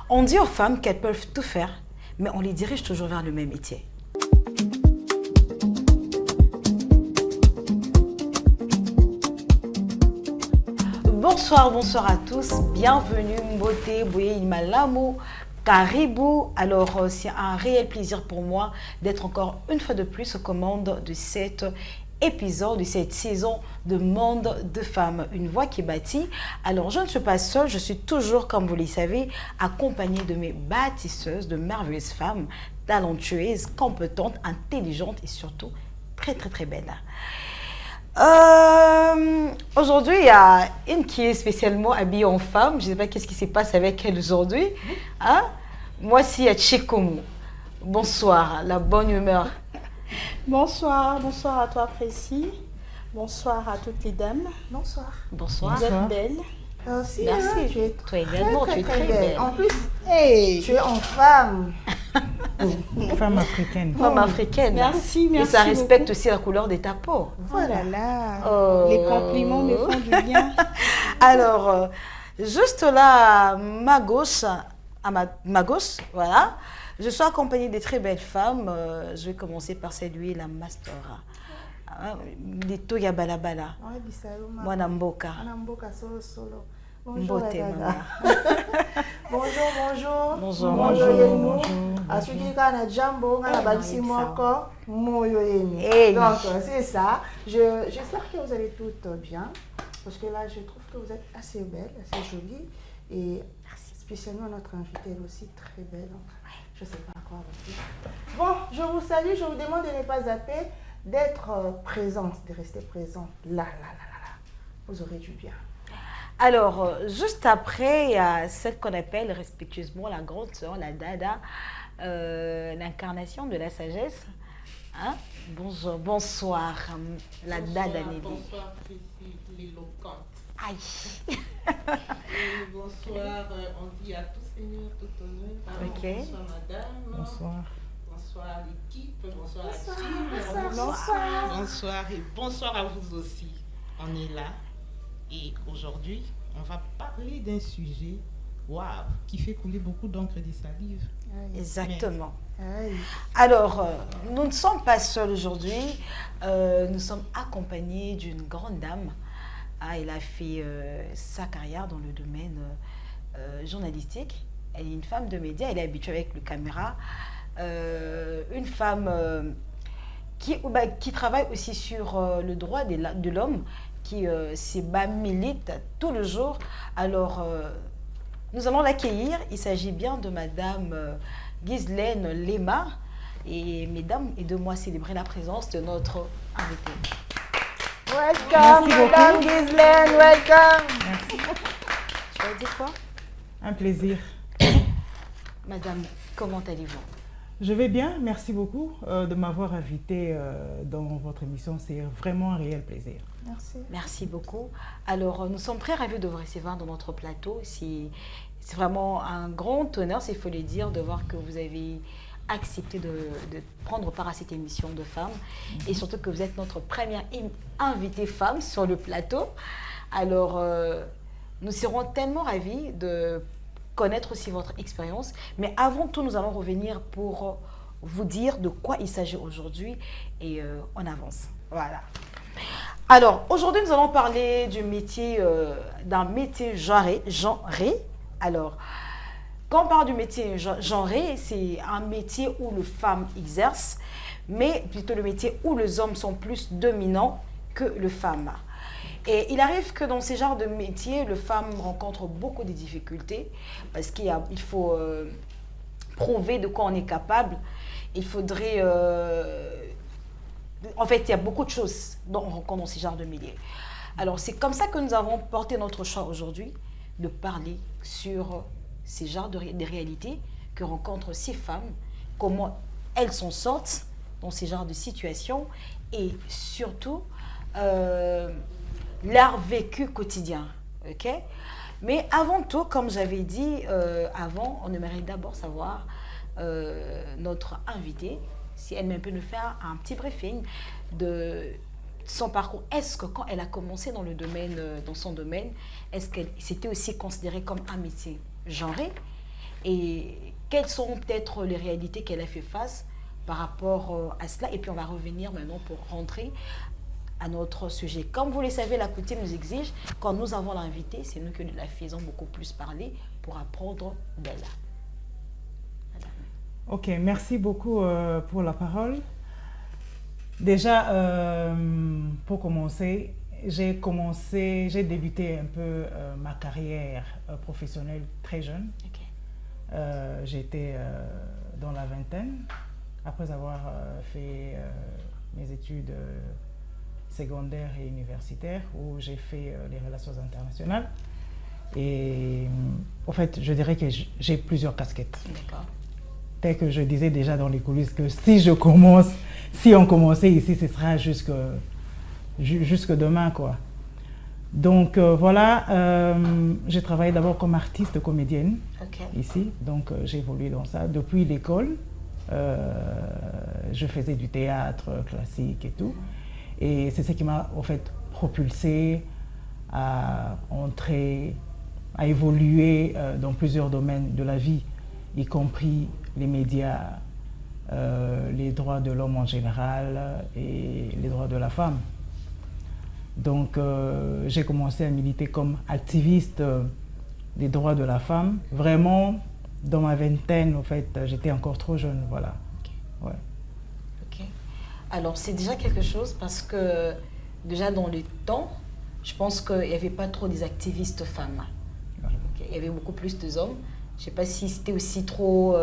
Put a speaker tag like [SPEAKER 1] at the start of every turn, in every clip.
[SPEAKER 1] On dit aux femmes qu'elles peuvent tout faire, mais on les dirige toujours vers le même métier. Bonsoir, bonsoir à tous. Bienvenue, Mbote, Boye, Malamu, Caribou. Alors, c'est un réel plaisir pour moi d'être encore une fois de plus aux commandes de cet épisode, de cette saison de Monde de Femmes. Une voix qui bâtit. Alors, je ne suis pas seule, je suis toujours, comme vous le savez, accompagnée de mes bâtisseuses, de merveilleuses femmes, talentueuses, compétentes, intelligentes et surtout très, très, très belles. Aujourd'hui, il y a une qui est spécialement habillée en femme. Je ne sais pas qu'est-ce qui se passe avec elle aujourd'hui. Hein? Moi, c'est il y a Tchekoumou. Bonsoir, la bonne humeur.
[SPEAKER 2] Bonsoir, bonsoir à toi Précis. Bonsoir à toutes les dames. Bonsoir.
[SPEAKER 1] Bonsoir.
[SPEAKER 2] Vous êtes belle.
[SPEAKER 3] Merci.
[SPEAKER 1] Merci.
[SPEAKER 3] Tu es
[SPEAKER 1] Toi également, tu es très belle.
[SPEAKER 3] En plus, hey, tu es en femme.
[SPEAKER 4] Femme africaine.
[SPEAKER 1] Femme africaine.
[SPEAKER 2] Merci, merci.
[SPEAKER 1] Et ça respecte
[SPEAKER 2] beaucoup.
[SPEAKER 1] aussi la couleur de ta peau.
[SPEAKER 2] Voilà là.
[SPEAKER 1] Oh.
[SPEAKER 2] Les compliments me font du bien.
[SPEAKER 1] Alors, juste là, à ma gauche, voilà, je suis accompagnée de très belles femmes. Je vais commencer par saluer la Mastora. Lito ya balabala.
[SPEAKER 3] Ouais, Bissaloma.
[SPEAKER 1] Mwana mboka.
[SPEAKER 3] Mwana mboka solo solo. Bonjour
[SPEAKER 1] Mbote,
[SPEAKER 3] la
[SPEAKER 1] maman.
[SPEAKER 3] Bonjour, bonjour.
[SPEAKER 1] Bonjour,
[SPEAKER 3] Bonjour,
[SPEAKER 1] bonjour,
[SPEAKER 3] yenu.
[SPEAKER 4] bonjour.
[SPEAKER 3] Asuki kana jambo, ngana balisi moko, moyo yenu.
[SPEAKER 1] Hey.
[SPEAKER 3] Donc, c'est ça. J'espère que vous allez toutes bien. Parce que là, je trouve que vous êtes assez belle, assez jolie. Et spécialement notre invitée, elle aussi très belle. Donc, je ne sais pas à quoi vous dire. Bon, je vous salue. Je vous demande de ne pas zapper, d'être présente, de rester présente. Là. Vous aurez du bien.
[SPEAKER 1] Alors, juste après, il y a celle qu'on appelle respectueusement la grande sœur, la Dada, l'incarnation de la sagesse. Hein? Bonjour, bonsoir, la Dada Nelly.
[SPEAKER 5] Bonsoir, Priscille, l'éloquente.
[SPEAKER 1] Aïe.
[SPEAKER 5] Et bonsoir, on dit à tout seigneur, tout honneur.
[SPEAKER 1] Ok.
[SPEAKER 5] Bonsoir, madame.
[SPEAKER 4] Bonsoir.
[SPEAKER 5] Bonsoir, l'équipe. Bonsoir, la
[SPEAKER 3] Bonsoir,
[SPEAKER 5] team.
[SPEAKER 3] bonsoir.
[SPEAKER 5] Bonsoir et bonsoir à vous aussi. On est là et aujourd'hui, on va parler d'un sujet qui fait couler beaucoup d'encre et de salive.
[SPEAKER 1] Exactement.
[SPEAKER 3] Aïe.
[SPEAKER 1] Alors, nous ne sommes pas seuls aujourd'hui. Nous sommes accompagnés d'une grande dame. Ah, elle a fait sa carrière dans le domaine journalistique. Elle est une femme de médias. Elle est habituée avec le caméra. Une femme qui travaille aussi sur le droit de l'homme, qui milite tout le jour. Alors, nous allons l'accueillir. Il s'agit bien de Madame Ghislaine Lema. Et mesdames, aidez-moi à célébrer la présence de notre invitée.
[SPEAKER 3] Welcome, Madame Ghislaine, welcome.
[SPEAKER 4] Merci.
[SPEAKER 1] Tu vas dire quoi?
[SPEAKER 4] Un plaisir.
[SPEAKER 1] Madame, comment allez-vous?
[SPEAKER 4] Je vais bien, merci beaucoup de m'avoir invité dans votre émission. C'est vraiment un réel plaisir.
[SPEAKER 3] Merci.
[SPEAKER 1] Merci beaucoup. Alors, nous sommes très ravis de vous recevoir dans notre plateau. C'est vraiment un grand honneur, s'il faut le dire, de voir que vous avez accepté de prendre part à cette émission de femmes et surtout que vous êtes notre première invitée femme sur le plateau. Alors, nous serons tellement ravis de connaître aussi votre expérience. Mais avant tout, nous allons revenir pour vous dire de quoi il s'agit aujourd'hui et on avance. Voilà. Alors, aujourd'hui, nous allons parler du métier, d'un métier genré. Alors, quand on parle du métier genré, c'est un métier où les femmes exercent, mais plutôt le métier où les hommes sont plus dominants que les femmes. Et il arrive que dans ces genres de métiers, les femmes rencontrent beaucoup de difficultés parce qu'il faut prouver de quoi on est capable. Il faudrait... en fait, il y a beaucoup de choses dont on rencontre dans ces genres de métiers. Alors, c'est comme ça que nous avons porté notre choix aujourd'hui de parler sur ces genres de réalités que rencontrent ces femmes, comment elles s'en sortent dans ces genres de situations et surtout leur vécu quotidien. Ok? Mais avant tout, comme j'avais dit avant, on aimerait d'abord savoir notre invitée, si elle-même peut nous faire un petit briefing de son parcours. Est-ce que quand elle a commencé dans le domaine, dans son domaine, est-ce qu'elle c'était aussi considéré comme un métier genré? et quelles sont peut-être les réalités qu'elle a fait face par rapport à cela. Et puis on va revenir maintenant pour rentrer à notre sujet. Comme vous le savez, la coutume nous exige, quand nous avons l'invité, c'est nous que nous la faisons beaucoup plus parler pour apprendre d'elle.
[SPEAKER 4] Ok, merci beaucoup pour la parole. Déjà, pour commencer, j'ai débuté un peu ma carrière professionnelle très jeune.
[SPEAKER 1] Ok.
[SPEAKER 4] J'étais dans la vingtaine, après avoir fait mes études secondaires et universitaires, où j'ai fait les relations internationales. Et en fait, je dirais que j'ai plusieurs casquettes.
[SPEAKER 1] D'accord.
[SPEAKER 4] Tel que je disais déjà dans les coulisses, que si on commençait ici, ce sera jusque demain, quoi. Donc voilà, j'ai travaillé d'abord comme artiste comédienne ici, donc j'ai évolué dans ça. Depuis l'école, je faisais du théâtre classique et tout. Et c'est ce qui m'a en fait propulsée à entrer, à évoluer dans plusieurs domaines de la vie, y compris les médias, les droits de l'homme en général et les droits de la femme. Donc j'ai commencé à militer comme activiste des droits de la femme. Vraiment, dans ma vingtaine, en fait, j'étais encore trop jeune, voilà.
[SPEAKER 1] Okay. Ouais. Ok. Alors c'est déjà quelque chose parce que déjà dans le temps, je pense qu'il n'y avait pas trop des activistes femmes.
[SPEAKER 4] Voilà.
[SPEAKER 1] Okay. Il y avait beaucoup plus d'hommes. Je ne sais pas si c'était aussi trop...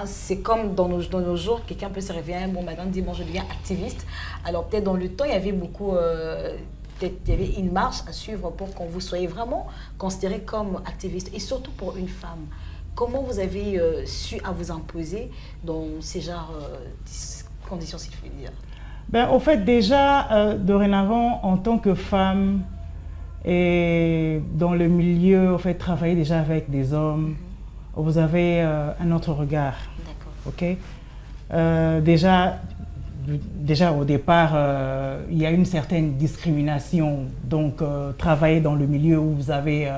[SPEAKER 1] c'est comme dans nos jours, quelqu'un peut se réveiller un bon matin, dire bon, je deviens activiste. Alors peut-être dans le temps, il y avait beaucoup... peut-être il y avait une marche à suivre pour qu'on vous soyez vraiment considéré comme activiste. Et surtout pour une femme. Comment vous avez su à vous imposer dans ces genres de conditions, si je puis dire?
[SPEAKER 4] Ben, au fait, déjà, dorénavant, en tant que femme, et dans le milieu, au fait, travailler déjà avec des hommes, vous avez un autre regard.
[SPEAKER 1] D'accord.
[SPEAKER 4] Ok. Déjà au départ, il y a une certaine discrimination. Donc, travailler dans le milieu où vous avez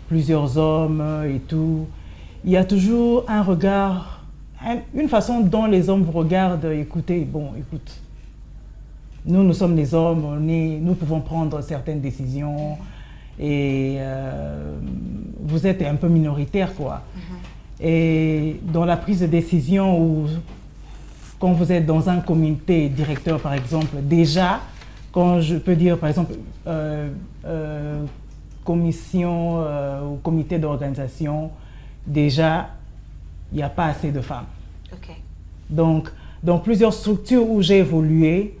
[SPEAKER 4] plusieurs hommes et tout, il y a toujours un regard, une façon dont les hommes vous regardent. Écoutez, bon, écoute, nous sommes des hommes, nous pouvons prendre certaines décisions et vous êtes un peu minoritaire, quoi. Et dans la prise de décision, ou quand vous êtes dans un comité directeur, par exemple, déjà, quand je peux dire, par exemple, commission ou comité d'organisation, déjà, il n'y a pas assez de femmes.
[SPEAKER 1] Okay.
[SPEAKER 4] Donc, dans plusieurs structures où j'ai évolué,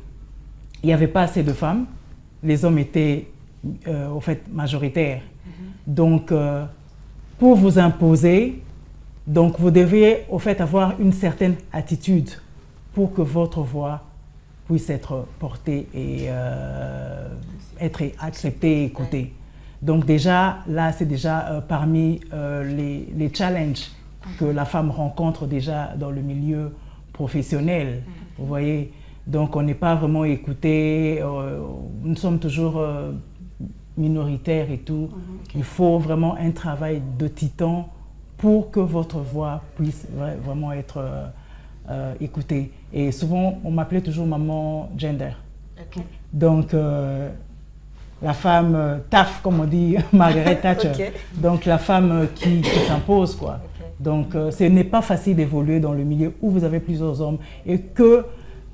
[SPEAKER 4] il n'y avait pas assez de femmes. Les hommes étaient, au fait, majoritaires. Donc, pour vous imposer, donc vous devez, au fait, avoir une certaine attitude pour que votre voix puisse être portée et être acceptée et écoutée. Donc déjà, là, c'est déjà parmi les challenges que la femme rencontre déjà dans le milieu professionnel, vous voyez. Donc on n'est pas vraiment écouté, nous sommes toujours minoritaires et tout. Il faut vraiment un travail de titan pour que votre voix puisse vraiment être écoutée. Et souvent, on m'appelait toujours maman gender.
[SPEAKER 1] Okay.
[SPEAKER 4] Donc, la femme TAF, comme on dit, Margaret Thatcher.
[SPEAKER 1] Okay.
[SPEAKER 4] Donc, la femme qui s'impose, quoi.
[SPEAKER 1] Okay.
[SPEAKER 4] Donc, ce n'est pas facile d'évoluer dans le milieu où vous avez plusieurs hommes et que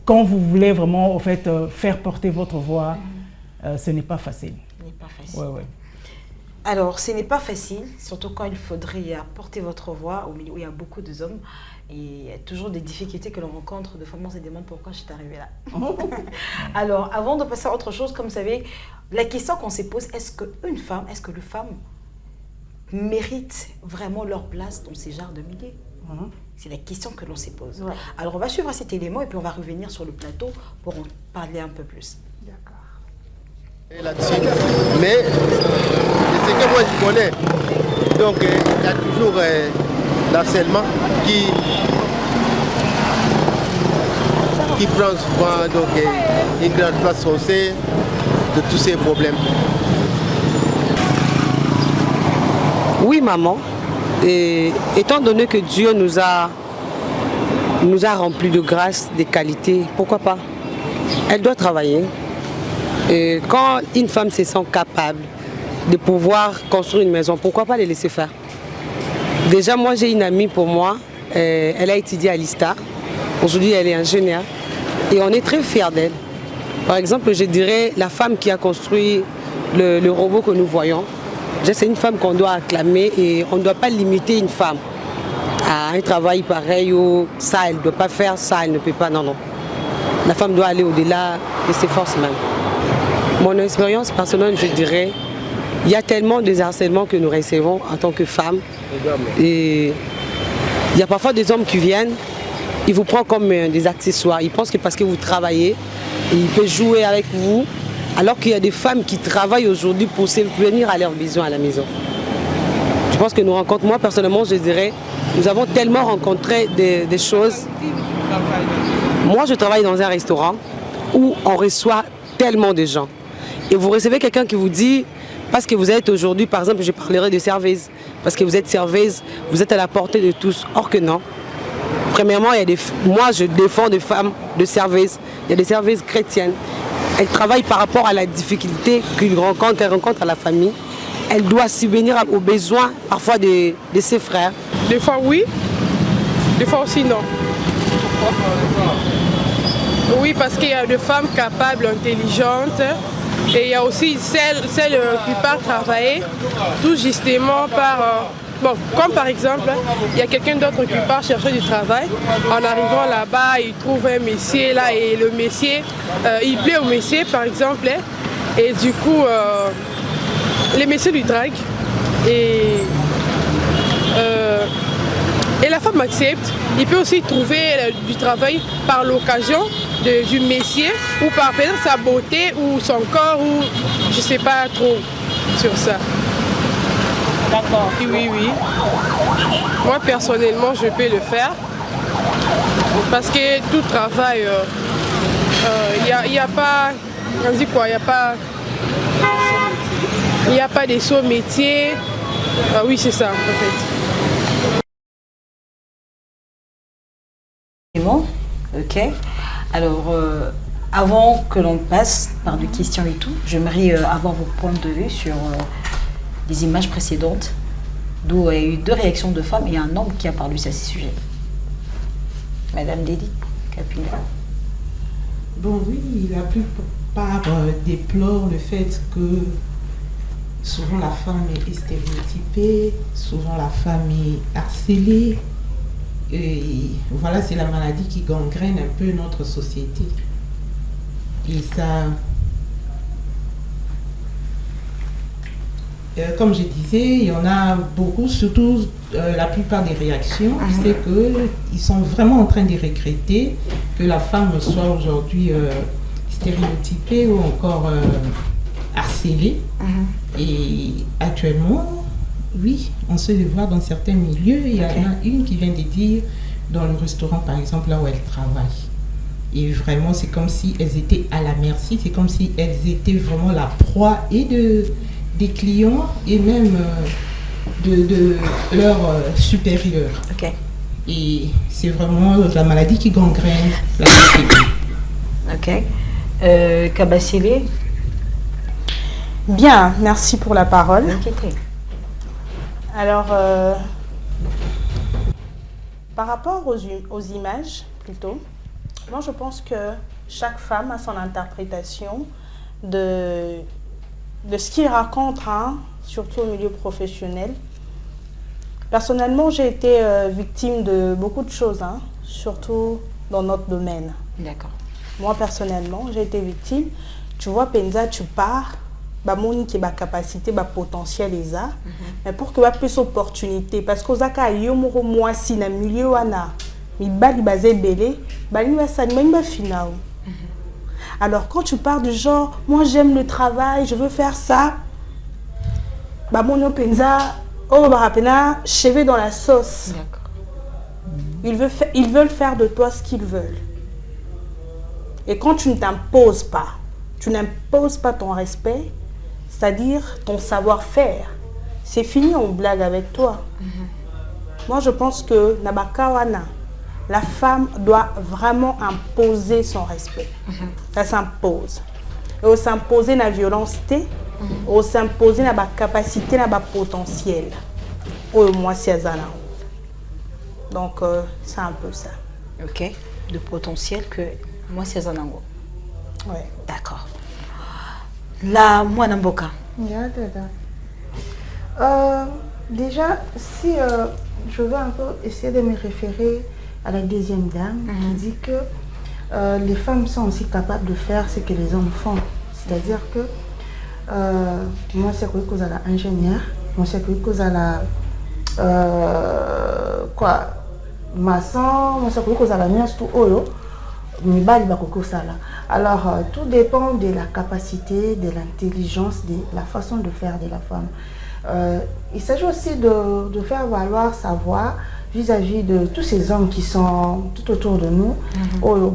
[SPEAKER 4] quand vous voulez vraiment, en fait, faire porter votre voix, ce n'est pas facile.
[SPEAKER 1] Ce n'est pas facile.
[SPEAKER 4] Ouais, ouais.
[SPEAKER 1] Alors, ce n'est pas facile, surtout quand il faudrait porter votre voix au milieu où il y a beaucoup d'hommes. Et il y a toujours des difficultés que l'on rencontre. De fois, on se demande pourquoi je suis arrivée là. Alors, avant de passer à autre chose, comme vous savez, la question qu'on se pose, est-ce que les femmes méritent vraiment leur place dans ces genres de milieux? C'est la question que l'on se pose.
[SPEAKER 3] Ouais.
[SPEAKER 1] Alors, on va suivre cet élément et puis on va revenir sur le plateau pour en parler un peu plus.
[SPEAKER 3] D'accord.
[SPEAKER 6] Là-dessus. Mais c'est que moi je connais. Donc il y a toujours l'harcèlement qui prend souvent donc, une grande place aussi de tous ces problèmes.
[SPEAKER 7] Oui maman, Et étant donné que Dieu nous a remplis de grâce, de qualités, pourquoi pas? Elle doit travailler. Et quand une femme se sent capable de pouvoir construire une maison, pourquoi pas les laisser faire? Déjà, moi j'ai une amie pour moi, elle a étudié à l'ISTA. Aujourd'hui, elle est ingénieure et on est très fiers d'elle. Par exemple, je dirais la femme qui a construit le robot que nous voyons. C'est une femme qu'on doit acclamer et on ne doit pas limiter une femme à un travail pareil où ça, elle ne doit pas faire, ça, elle ne peut pas. Non, non. La femme doit aller au-delà de ses forces même. Mon expérience personnelle, je dirais, il y a tellement de harcèlements que nous recevons en tant que femmes. Et il y a parfois des hommes qui viennent, ils vous prennent comme des accessoires. Ils pensent que parce que vous travaillez, ils peuvent jouer avec vous. Alors qu'il y a des femmes qui travaillent aujourd'hui pour subvenir à leurs besoins à la maison. Je pense que nous rencontrons, moi personnellement, je dirais, nous avons tellement rencontré des choses. Moi, je travaille dans un restaurant où on reçoit tellement de gens. Et vous recevez quelqu'un qui vous dit, parce que vous êtes aujourd'hui, par exemple, je parlerai de serveuse, parce que vous êtes serveuse, vous êtes à la portée de tous. Or que non. Premièrement, moi, je défends des femmes de serveuses. Il y a des serveuses chrétiennes. Elle travaille par rapport à la difficulté qu'elle rencontre à la famille. Elle doit subvenir aux besoins parfois de ses frères.
[SPEAKER 8] Des fois oui, des fois aussi non. Oui, parce qu'il y a des femmes capables, intelligentes. Et il y a aussi celles qui partent travailler tout justement par... Bon, comme par exemple, il y a quelqu'un d'autre qui part chercher du travail. En arrivant là-bas, il trouve un messier là et le messier, il plaît au messier par exemple. Et du coup, les messieurs lui draguent. Et la femme accepte. Il peut aussi trouver du travail par l'occasion du messier ou par peut-être sa beauté ou son corps ou je ne sais pas trop sur ça.
[SPEAKER 1] D'accord.
[SPEAKER 8] Oui. Moi, personnellement, je peux le faire. Parce que tout travail, il n'y a pas... On dit quoi? Il n'y a pas des sauts métiers. Oui, c'est ça, en fait.
[SPEAKER 1] C'est bon? Ok. Alors, avant que l'on passe par des questions et tout, j'aimerais avoir vos points de vue sur... les images précédentes, d'où il y a eu 2 réactions de femmes et un homme qui a parlé sur ces sujets. Madame Dédi Capilla.
[SPEAKER 5] Bon, oui, la plupart déplorent le fait que souvent la femme est stéréotypée, souvent la femme est harcelée. Et voilà, c'est la maladie qui gangrène un peu notre société. Et ça... Comme je disais, il y en a beaucoup, surtout la plupart des réactions, c'est qu'ils sont vraiment en train de regretter que la femme soit aujourd'hui stéréotypée ou encore harcelée. Et actuellement, oui, on se le voit dans certains milieux. Il y en a une qui vient de dire, dans le restaurant par exemple, là où elle travaille. Et vraiment, c'est comme si elles étaient à la merci, c'est comme si elles étaient vraiment la proie et des clients et même de leurs supérieurs. Et c'est vraiment la maladie qui gangrène la société.
[SPEAKER 1] Ok. Kabasile.
[SPEAKER 2] Bien, merci pour la parole. Alors, par rapport aux images, plutôt, moi je pense que chaque femme a son interprétation de ce qu'il raconte, surtout au milieu professionnel. Personnellement, j'ai été victime de beaucoup de choses, surtout dans notre domaine.
[SPEAKER 1] D'accord.
[SPEAKER 2] Moi, personnellement, j'ai été victime. Tu vois, Penza, tu pars, mon qui a capacité, potentiel, mais pour que tu aies plus d'opportunités, parce que Zaka yo moi si na milieu wana, mi bali basé belé, bali va ça même final. Alors quand tu pars du genre, moi j'aime le travail, je veux faire ça, mon penza, cheveux dans la sauce. Ils veulent faire de toi ce qu'ils veulent. Et quand tu ne t'imposes pas, tu n'imposes pas ton respect, c'est-à-dire ton savoir-faire, c'est fini, on blague avec toi. Moi, je pense que Nabakawana, la femme doit vraiment imposer son respect. Ça s'impose. Et on s'imposer la violence, on s'imposer la capacité, la potentiel. Au moins, c'est ça. Donc, c'est un peu ça.
[SPEAKER 1] Ok. De potentiel que moi, c'est ça.
[SPEAKER 2] Ouais.
[SPEAKER 1] D'accord. La Mwanamboka.
[SPEAKER 3] Déjà, si je veux un peu essayer de me référer à la deuxième dame qui dit que les femmes sont aussi capables de faire ce que les hommes font. C'est-à-dire que moi, c'est que vous avez ingénieur, moi, c'est que vous avez maçon, moi, c'est que vous avez tout oyo. Alors, tout dépend de la capacité, de l'intelligence, de la façon de faire de la femme. Il s'agit aussi de faire valoir sa voix vis-à-vis de tous ces hommes qui sont tout autour de nous. Vous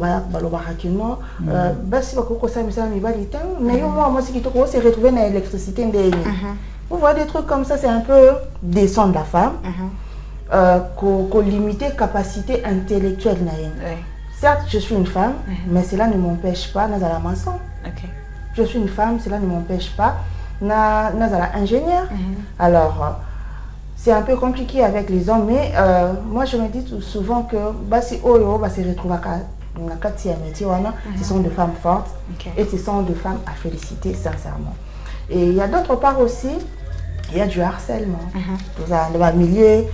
[SPEAKER 3] voyez des trucs comme ça, c'est un peu descendre la femme, qu'on limiter capacité intellectuelle. Certes, je suis une femme, mais cela ne m'empêche pas d'être la maçon. Je suis une femme, cela ne m'empêche pas d'être ingénieur. Alors, c'est un peu compliqué avec les hommes, mais moi je me dis souvent que si Oyo se retrouve à la quatrième métier, ce sont des femmes fortes et ce sont des femmes à féliciter sincèrement. Et il y a d'autre part aussi, il y a du harcèlement. Dans le milieu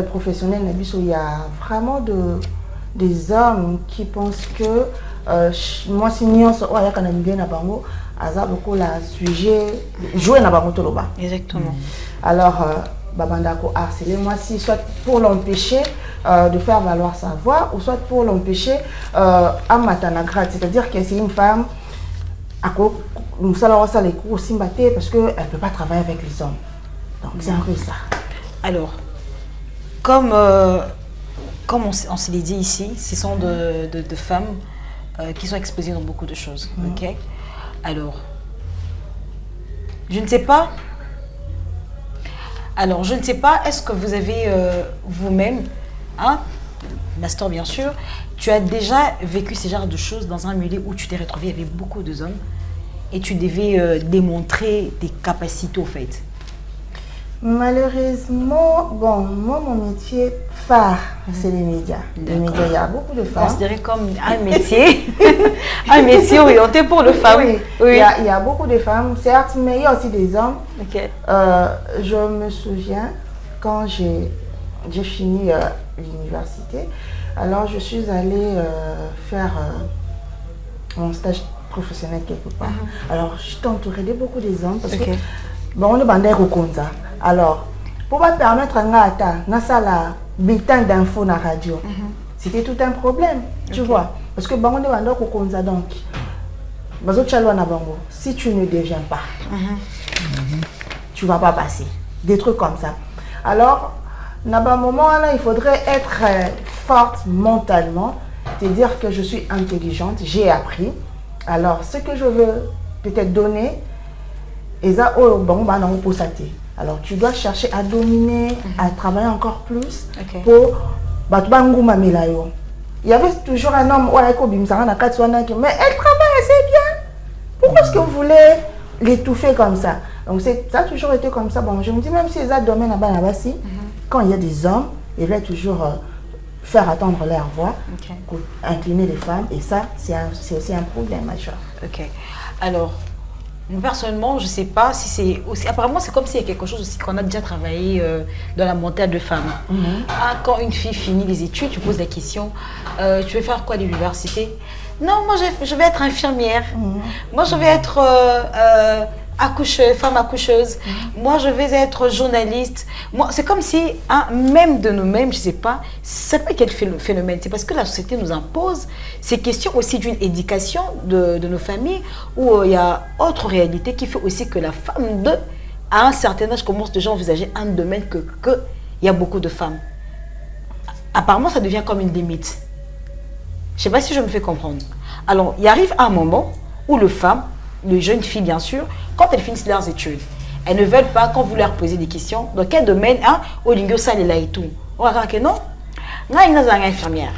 [SPEAKER 3] professionnel, il y a vraiment des hommes qui pensent que moi si nous jouer
[SPEAKER 1] exactement.
[SPEAKER 3] Alors babandako harceler moi si soit pour l'empêcher de faire valoir sa voix ou soit pour l'empêcher à matanagrade, c'est-à-dire que c'est une femme nous allons ça les cours aussi parce que elle peut pas travailler avec les hommes. Donc c'est un peu ça.
[SPEAKER 1] Alors comme on se l'est dit ici, ce sont de femmes qui sont exposées dans beaucoup de choses. Ok. Alors, je ne sais pas. Est-ce que vous avez vous-même, Master bien sûr, tu as déjà vécu ce genre de choses dans un milieu où tu t'es retrouvé avec beaucoup d'hommes et tu devais démontrer tes capacités au fait?
[SPEAKER 3] Malheureusement, bon, moi, mon métier phare, c'est les médias. Les médias, il y a beaucoup de femmes.
[SPEAKER 1] Considéré comme un métier, un métier orienté pour les femmes.
[SPEAKER 3] Oui. Il y a beaucoup de femmes, certes, mais il y a aussi des hommes. Je me souviens, quand j'ai fini l'université, alors je suis allée faire mon stage professionnel quelque part. Alors, je suis entourée de beaucoup des hommes parce que bon, on est bandé au Konza. Alors, pour me permettre à la bulletin d'info na radio, c'était tout un problème, tu vois. Parce que bon, on est bandé au Konza donc. Si tu ne deviens pas, tu ne vas pas passer. Des trucs comme ça. Alors, à un moment là, il faudrait être forte mentalement, te dire que je suis intelligente, j'ai appris. Alors, ce que je veux peut-être donner, alors tu dois chercher à dominer, à travailler encore plus pour il y avait toujours un homme mais elle travaille assez bien. Pourquoi est-ce que vous voulez l'étouffer comme ça? Donc ça a toujours été comme ça. Bon, je me dis même si les autres domaines quand il y a des hommes, ils veulent toujours faire attendre leur voix pour incliner les femmes, et ça c'est aussi un problème majeur.
[SPEAKER 1] Alors personnellement, je ne sais pas si c'est aussi... Apparemment, c'est comme s'il y a quelque chose aussi qu'on a déjà travaillé dans la montée de femmes. Quand une fille finit les études, tu poses la question, tu veux faire quoi à l'université? Non, moi je vais être infirmière. Moi je vais être accoucheuse, femme accoucheuse. Moi je vais être journaliste. Moi, c'est comme si, même de nous-mêmes, je ne sais pas, c'est pas quel phénomène. C'est parce que la société nous impose ces questions aussi d'une éducation de nos familles, où il y a autre réalité qui fait aussi que la femme, à un certain âge, commence déjà à envisager un domaine que il y a beaucoup de femmes. Apparemment, ça devient comme une limite. Je ne sais pas si je me fais comprendre. Alors, il arrive un moment où les jeunes filles, bien sûr, quand elles finissent leurs études, elles ne veulent pas, quand vous leur posez des questions, dans quel domaine, au lingo ça et tout. On va que non. Nga ina za nga infirmière.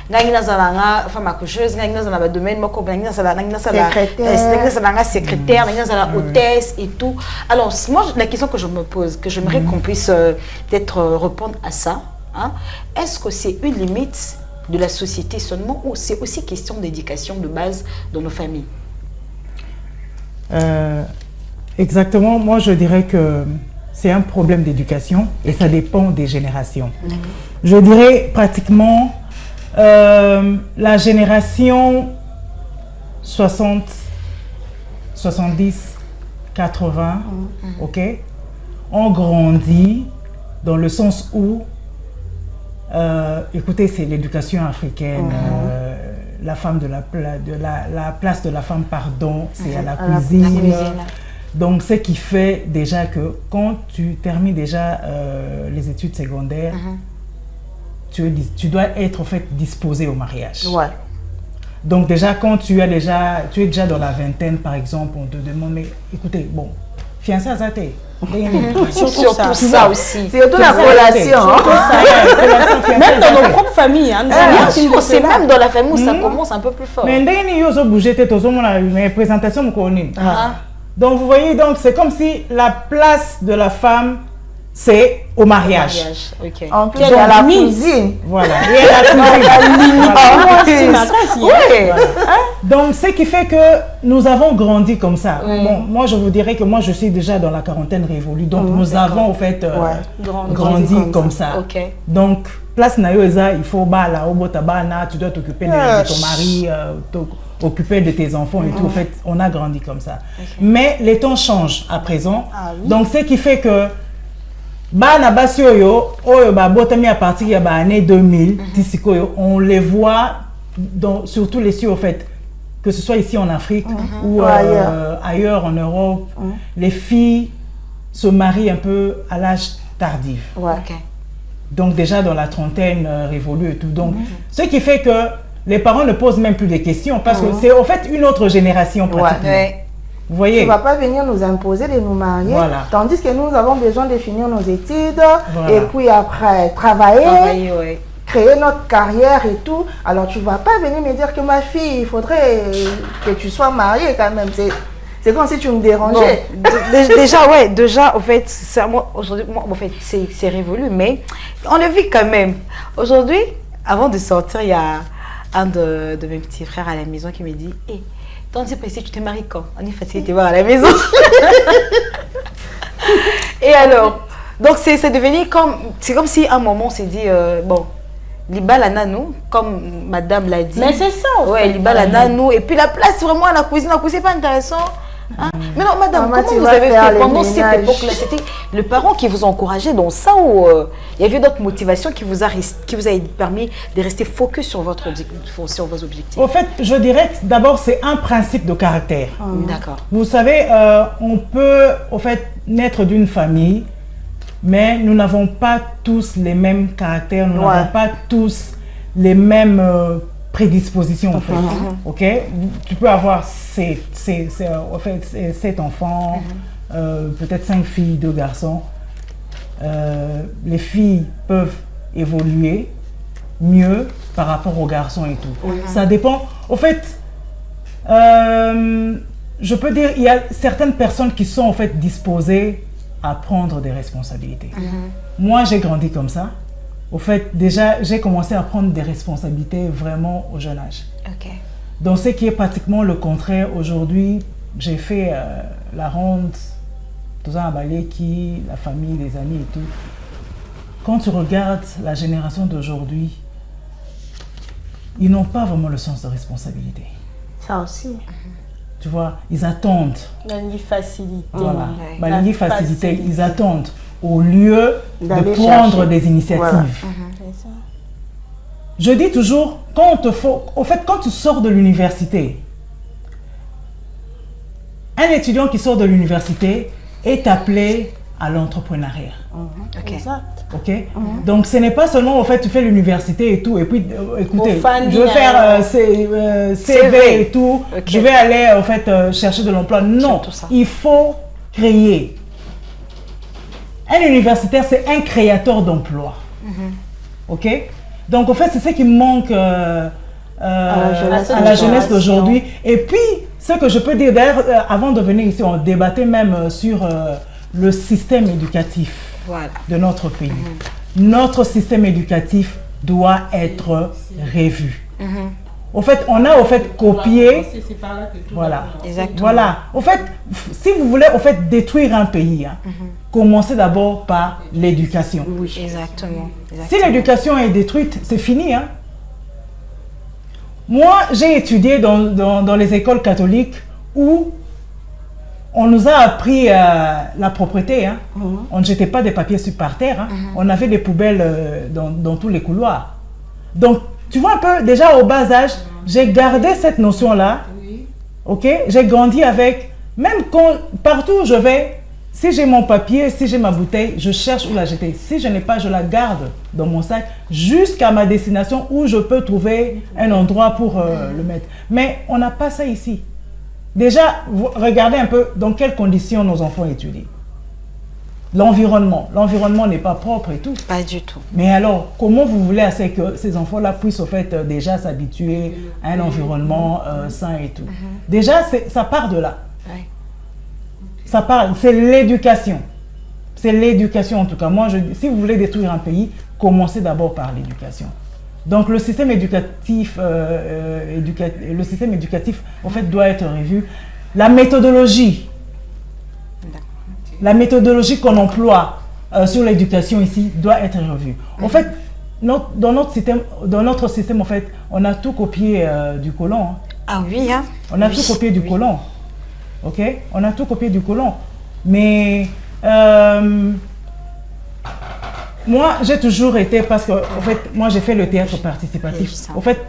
[SPEAKER 1] Nga ina za nga femme accoucheuse, nga ina za na domaine moko, nga ina za la secrétaire, nga ina za la hôtesse et tout. Alors moi la question que je me pose, que j'aimerais qu'on puisse peut-être répondre à ça, hein, est-ce que c'est une limite de la société seulement ou c'est aussi question d'éducation de base dans nos familles?
[SPEAKER 4] Exactement, moi je dirais que c'est un problème d'éducation et ça dépend des générations. Je dirais pratiquement la génération 60, 70, 80, ok, on grandit dans le sens où, écoutez, c'est l'éducation africaine, la femme la place de la femme, pardon, c'est à la cuisine. Donc, ce qui fait déjà que quand tu termines déjà les études secondaires, tu dois être en fait disposé au mariage.
[SPEAKER 3] Ouais.
[SPEAKER 4] Donc déjà, quand tu es déjà dans la vingtaine, par exemple, on te demande, mais écoutez, bon, fiancé à Zate.
[SPEAKER 1] Surtout ça aussi.
[SPEAKER 3] C'est surtout la relation.
[SPEAKER 2] Même dans nos propres familles. Hein,
[SPEAKER 1] bien sûr, c'est même dans la famille où ça commence un peu plus fort.
[SPEAKER 4] Mais donc vous voyez, donc c'est comme si la place de la femme, c'est au mariage.
[SPEAKER 1] Okay.
[SPEAKER 3] En plus, il y a la cuisine.
[SPEAKER 4] Voilà. Il y a la cuisine. Donc, ce qui fait que nous avons grandi comme ça. Bon, moi, je vous dirais que moi, je suis déjà dans la quarantaine révolue. Donc, nous avons, en fait, grandi comme ça.
[SPEAKER 1] Okay.
[SPEAKER 4] Donc, place Nayoza, il faut bala, obotabana, tu dois t'occuper de ton mari, t'occuper de tes enfants et tout. En fait, on a grandi comme ça. Mais les temps changent à présent. Donc, ce qui fait que Bana Basioyo, à partir de l'année 2000, on les voit sur tous les cieux, en fait, que ce soit ici en Afrique ou ailleurs en Europe, les filles se marient un peu à l'âge tardif. Donc déjà dans la trentaine révolue et tout. Donc, ce qui fait que les parents ne posent même plus de questions parce que c'est en fait une autre génération pratiquement. Vous voyez?
[SPEAKER 3] Tu ne vas pas venir nous imposer de nous marier, tandis que nous avons besoin de finir nos études et puis après travailler, créer notre carrière et tout. Alors tu ne vas pas venir me dire que ma fille, il faudrait que tu sois mariée quand même. C'est comme si tu me dérangeais.
[SPEAKER 1] Bon, déjà, en fait, aujourd'hui, en fait, c'est révolu, mais on le vit quand même. Aujourd'hui, avant de sortir, il y a un de mes petits frères à la maison qui me dit hey, tant c'est passé, tu te maries quand? On est fatigué de te voir à la maison. Et alors, donc c'est devenu comme, c'est comme si à un moment on s'est dit, bon, Libala Nanou, comme madame l'a dit.
[SPEAKER 2] Mais c'est ça.
[SPEAKER 1] Ouais, Libala Nanou. Et puis la place vraiment à la cuisine c'est pas intéressant. Hein? Mais non, madame, comment vous avez fait pendant cette époque-là? C'était le parent qui vous encourageait dans ça ou il y avait d'autres motivations qui vous a permis de rester focus sur vos objectifs?
[SPEAKER 4] Au fait, je dirais que d'abord, c'est un principe de caractère.
[SPEAKER 1] D'accord.
[SPEAKER 4] Vous savez, on peut, au fait, naître d'une famille, mais nous n'avons pas tous les mêmes caractères, nous n'avons pas tous les mêmes prédispositions, en fait. Ok? Tu peux avoir en fait, 7 enfants, peut-être 5 filles, 2 garçons. Les filles peuvent évoluer mieux par rapport aux garçons et tout. Ça dépend. Au fait, je peux dire, il y a certaines personnes qui sont en fait disposées à prendre des responsabilités. Moi, j'ai grandi comme ça. Au fait, déjà, j'ai commencé à prendre des responsabilités vraiment au jeune âge. Donc, ce qui est pratiquement le contraire, aujourd'hui, j'ai fait la ronde, tout un balai qui, la famille, les amis et tout. Quand tu regardes la génération d'aujourd'hui, ils n'ont pas vraiment le sens de responsabilité.
[SPEAKER 3] Ça aussi.
[SPEAKER 4] Tu vois, ils attendent.
[SPEAKER 2] La facilité.
[SPEAKER 4] Voilà, la facilité, ils attendent au lieu de prendre des initiatives. Voilà. Je dis toujours, quand tu sors de l'université, un étudiant qui sort de l'université est appelé à l'entrepreneuriat. Donc ce n'est pas seulement, au fait, tu fais l'université et tout, et puis, écoutez, je vais faire CV et tout, je vais aller, en fait, chercher de l'emploi. Non, il faut créer. Un universitaire, c'est un créateur d'emploi. Ok? Donc, en fait, c'est ce qui manque à la jeunesse d'aujourd'hui. Et puis, ce que je peux dire, d'ailleurs, avant de venir ici, on débattait même sur le système éducatif de notre pays. Notre système éducatif doit être revu. Au fait, on a copié. Voilà.
[SPEAKER 1] Exactement.
[SPEAKER 4] Voilà. Au fait, si vous voulez détruire un pays, commencez d'abord par l'éducation.
[SPEAKER 1] Oui, exactement.
[SPEAKER 4] Si l'éducation est détruite, c'est fini. Moi, j'ai étudié dans les écoles catholiques où on nous a appris la propreté. On ne jetait pas des papiers par terre. On avait des poubelles dans tous les couloirs. Donc, tu vois un peu, déjà au bas âge, j'ai gardé cette notion-là. Ok? J'ai grandi avec, même partout où je vais, si j'ai mon papier, si j'ai ma bouteille, je cherche où la jeter. Si je n'ai pas, je la garde dans mon sac jusqu'à ma destination où je peux trouver un endroit pour le mettre. Mais on n'a pas ça ici. Déjà, regardez un peu dans quelles conditions nos enfants étudient. L'environnement. L'environnement n'est pas propre et tout.
[SPEAKER 1] Pas du tout.
[SPEAKER 4] Mais alors, comment vous voulez que ces enfants-là puissent déjà s'habituer à un environnement sain et tout? Déjà, ça part de là. Ça part, c'est l'éducation. C'est l'éducation en tout cas. Moi, si vous voulez détruire un pays, commencez d'abord par l'éducation. Donc le système éducatif, en fait, doit être revu. La méthodologie qu'on emploie sur l'éducation ici doit être revue. En fait, dans notre système, en fait, on a tout copié du colon.
[SPEAKER 1] Ah oui, hein?
[SPEAKER 4] On a tout copié du colon. Ok? On a tout copié du colon. Mais moi, j'ai toujours été, parce que en fait, moi j'ai fait le théâtre participatif. En fait,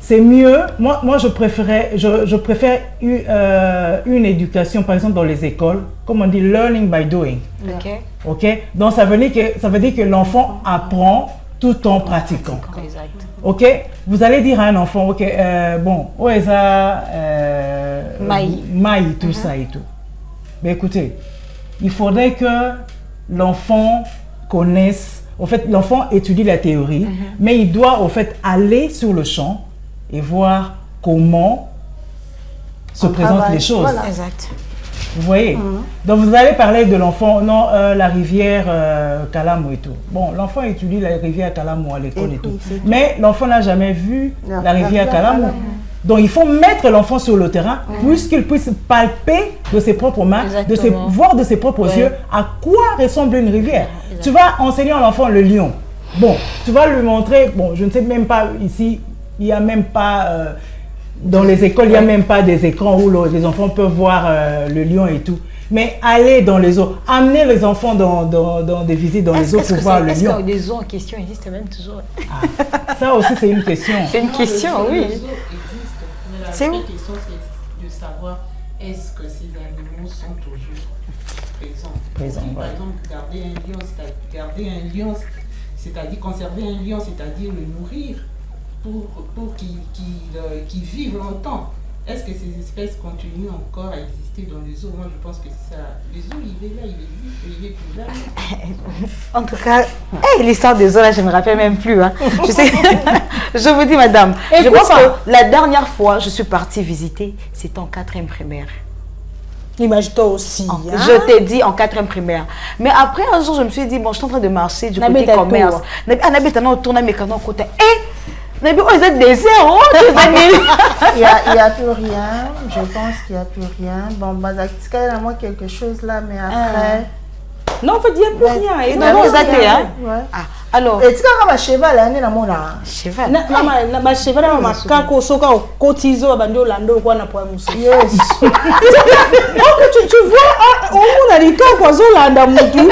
[SPEAKER 4] c'est mieux. Moi je préfère une éducation, par exemple dans les écoles, comme on dit, learning by doing. Ok. Donc ça veut dire que l'enfant apprend tout en pratiquant.
[SPEAKER 1] Exact.
[SPEAKER 4] Ok. Vous allez dire à un enfant, ok, bon, où est ça, maï, tout ça et tout. Mais écoutez, il faudrait que l'enfant connaisse. En fait, l'enfant étudie la théorie, mais il doit en fait aller sur le champ et voir comment se présentent les choses.
[SPEAKER 1] Voilà. Exact.
[SPEAKER 4] Vous voyez? Donc vous allez parler de l'enfant, non, la rivière Kalamu et tout. Bon, l'enfant étudie la rivière Kalamu à l'école et tout. Mais l'enfant n'a jamais vu la rivière Kalamu. Donc il faut mettre l'enfant sur le terrain puisqu'il puisse palper de ses propres mains, voir de ses propres yeux à quoi ressemble une rivière. Tu vas enseigner à l'enfant le lion. Bon, tu vas lui montrer, bon, je ne sais même pas ici, il n'y a même pas, dans les écoles, il n'y a même pas des écrans où les enfants peuvent voir le lion et tout. Mais aller dans les eaux, amener les enfants dans des visites dans les eaux pour voir le lion.
[SPEAKER 1] Est-ce que les eaux en question existent même toujours?
[SPEAKER 4] Ça aussi, c'est une question.
[SPEAKER 1] C'est une question, oui.
[SPEAKER 5] La vraie question, c'est de savoir est-ce que ces animaux sont toujours présents. Par exemple, garder un lion, c'est-à-dire conserver un lion, c'est-à-dire le nourrir pour qu'il vive longtemps. Est-ce que ces espèces continuent encore à exister dans les eaux? Moi, je pense que c'est ça. Les eaux, il est là, il existe, il est plus là.
[SPEAKER 1] En tout cas, l'histoire des eaux, là, je ne me rappelle même plus. Hein. Je sais, je vous dis, madame, je pense que la dernière fois, je suis partie visiter, c'était en 4e primaire.
[SPEAKER 2] Imagine-toi aussi.
[SPEAKER 1] Je t'ai dit en 4e primaire. Mais après, un jour, je me suis dit, bon, je suis en train de marcher du côté commerce. Il y a
[SPEAKER 3] plus rien, je pense qu'il n'y a plus rien. Bon, il y a moi quelque chose là, mais après...
[SPEAKER 2] Non, en fait, il n'y a plus rien.
[SPEAKER 1] Il n'y a plus rien. Alors...
[SPEAKER 3] Et tu as un cheval, il y a un
[SPEAKER 2] cheval. Ma cheval, ma kako, soka, cotiso, bando, lando, quoi, n'a pas moussé.
[SPEAKER 3] Yes.
[SPEAKER 2] Tu vois, on a dit qu'on a landa moutou.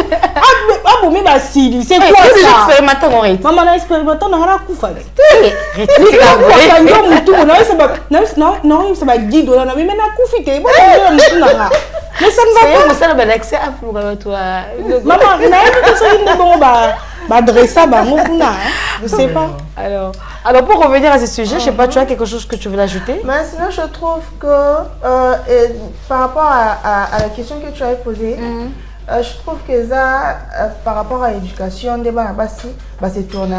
[SPEAKER 2] Ah, bon, mais bah, si, c'est quoi ça? Maman a expérimenté, on a rien à faire. Non, ça va guider, on a même un coup fité. Mais ça ne va pas.
[SPEAKER 1] Ça ne va pas l'accès à pour toi.
[SPEAKER 2] Maman, on a un bon adressa, je sais pas.
[SPEAKER 1] Alors pour revenir à ce sujet, je ne sais pas, tu as quelque chose que tu veux ajouter?
[SPEAKER 3] Mais sinon, je trouve que par rapport à la question que tu avais posée, Je trouve que ça, par rapport à l'éducation, c'est tourné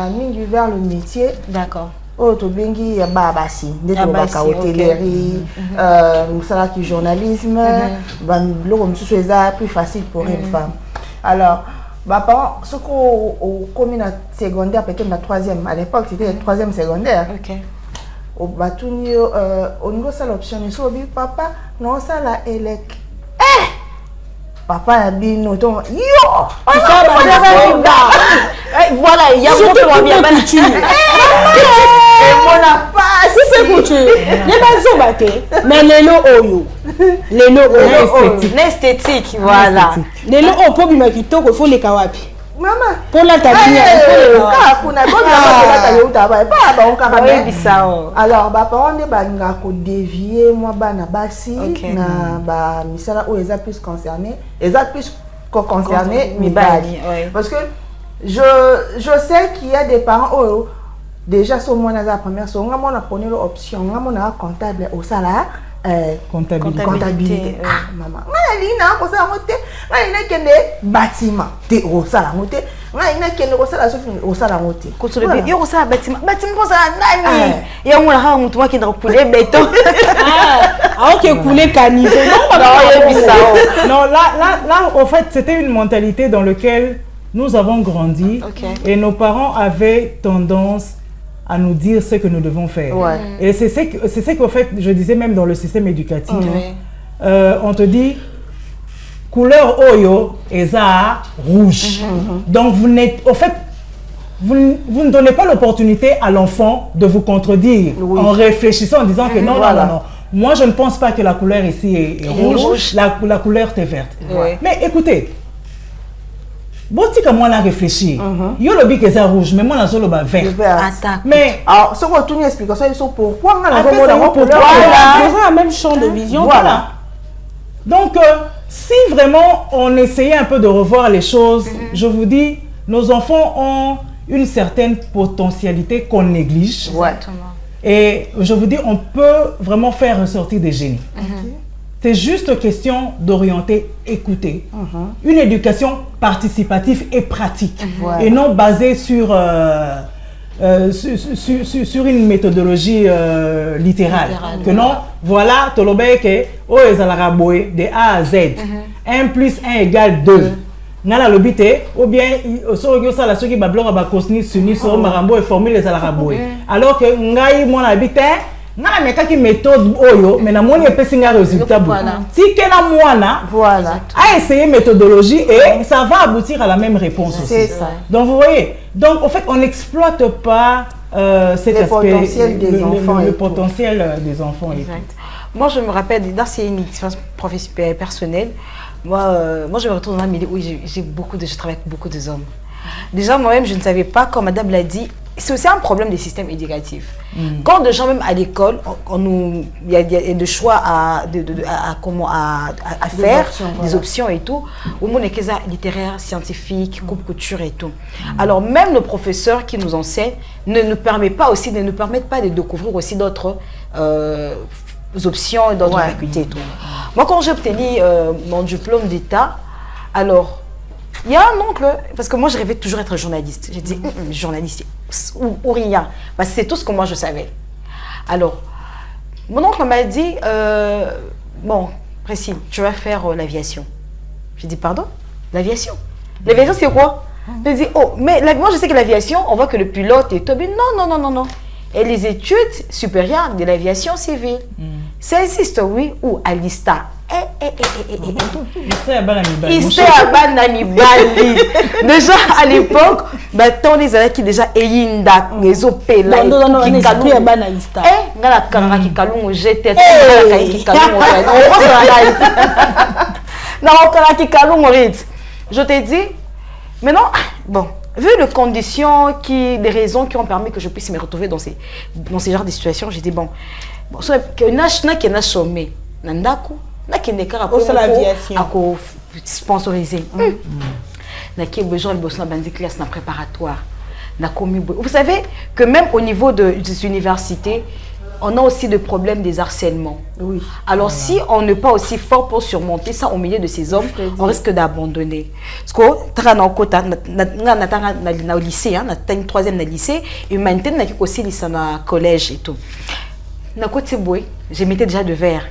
[SPEAKER 3] vers le métier.
[SPEAKER 1] D'accord.
[SPEAKER 3] Oh, tu bengi ya babasi, des hôtellerie, qui journalisme, plus facile pour une femme. Alors, parents, ce qu'on commis la secondaire, peut-être la troisième. À l'époque, c'était la troisième secondaire.
[SPEAKER 1] Ok.
[SPEAKER 3] Au bâtonnier, au niveau de l'option, il dit papa, non, ça la élec. Papa a dit non, yo!
[SPEAKER 1] Voilà, il y a beaucoup de bien couture.
[SPEAKER 3] Et mon pas
[SPEAKER 2] c'est couture. Il y a pas de mais les lots
[SPEAKER 1] l'esthétique, voilà.
[SPEAKER 2] Les lots on peut bien quitter au fond les kawapi.
[SPEAKER 3] Maman,
[SPEAKER 2] pour la tabine,
[SPEAKER 3] alors parents ne banga ko dévier moi bana basi na ba misala où les plus concernés, mibali, parce que je sais qu'il y a des parents déjà sur moi la première so nga mona pone l'option nga mona comptable au salaire comptabilité. Maman ngalina ko sa mote ngalina kende bâtiment te au salaire mote ngalina kende au salaire mote
[SPEAKER 1] ko to le yo ko sa bâtiment ko sa nani ya ngona ha mutu wa kinda couler béton
[SPEAKER 2] OK couler caniveau
[SPEAKER 4] non là en fait c'était une mentalité dans laquelle nous avons grandi et nos parents avaient tendance à nous dire ce que nous devons faire.
[SPEAKER 3] Ouais.
[SPEAKER 4] Et c'est ce qu'en fait, je disais même dans le système éducatif, on te dit couleur oyo et ça rouge. Donc vous n'êtes, au fait, vous ne donnez pas l'opportunité à l'enfant de vous contredire en réfléchissant, en disant que non, non. Moi, je ne pense pas que la couleur ici est rouge. La couleur est verte. Mais écoutez, bon, si comme moi, on a réfléchi, il y a le bic est rouge, mais moi, on a le vert. Mais,
[SPEAKER 3] alors, ce qu'on a une explication, ils sont pourquoi on a
[SPEAKER 2] la même champ de vision.
[SPEAKER 4] Voilà. Donc, si vraiment on essayait un peu de revoir les choses, je vous dis, nos enfants ont une certaine potentialité qu'on néglige. Et je vous dis, on peut vraiment faire ressortir des génies. C'est juste question d'orienter, écouter. Une éducation participative et pratique. Et non basée sur une méthodologie littérale. Que non, voilà, Tolobeke, de A à Z. 1 plus 1 égale 2. Nala lobité, ou bien, ça la qui bablora ba kosni suni sur marambo et formule les alaraboé. Alors que ngai mon habité, nala meka qui méthode oyo, mais na moni epesinga résultat. Si kena moana, a essayé méthodologie et ça va aboutir à la même réponse aussi.
[SPEAKER 3] C'est ça.
[SPEAKER 4] Donc vous voyez, donc en fait on n'exploite pas cet aspect,
[SPEAKER 3] potentiel des enfants,
[SPEAKER 4] le potentiel des enfants.
[SPEAKER 1] Moi je me rappelle, dans c'est une expérience professionnelle personnelle. Moi, je me retrouve dans un milieu où je travaille avec beaucoup de hommes. Déjà, moi-même, je ne savais pas, comme madame l'a dit, c'est aussi un problème des systèmes éducatifs. Quand des gens, même à l'école, il y a des choix à faire, des options et tout, au monde est littéraire, scientifique, couture et tout. Alors, même nos professeurs qui nous enseignent ne nous permettent pas de découvrir aussi d'autres options et d'autres facultés et tout. Moi, quand j'ai obtenu mon diplôme d'État, alors, il y a un oncle, parce que moi, je rêvais toujours être journaliste. J'ai dit, journaliste, ou rien. Parce que c'est tout ce que moi, je savais. Alors, mon oncle m'a dit, bon, Précile, tu vas faire l'aviation. J'ai dit, pardon? L'aviation? L'aviation, c'est quoi? J'ai dit, oh, mais moi, je sais que l'aviation, on voit que le pilote est tombé. Non. Et les études supérieures de l'aviation civile, ça existe, oui, ou à l'ISTA. Déjà à l'époque, on les a qui déjà eyinda les opéla qui je te dis maintenant, bon, vu les conditions les raisons qui ont permis que je puisse me retrouver dans ces genres de situations, j'ai dit bon, que n'a chômé nandaku là qui n'est qu'à sponsoriser. N'a qui besoin de bosser dans des classes préparatoire. Vous savez que même au niveau des universités, on a aussi le problème des harcèlements.
[SPEAKER 3] Oui.
[SPEAKER 1] Alors, si on n'est pas aussi fort pour surmonter ça au milieu de ces hommes, on risque d'abandonner. Parce que, au lycée, une troisième lycée, et maintenant, on a aussi le collège et tout. Je mettais déjà de verre.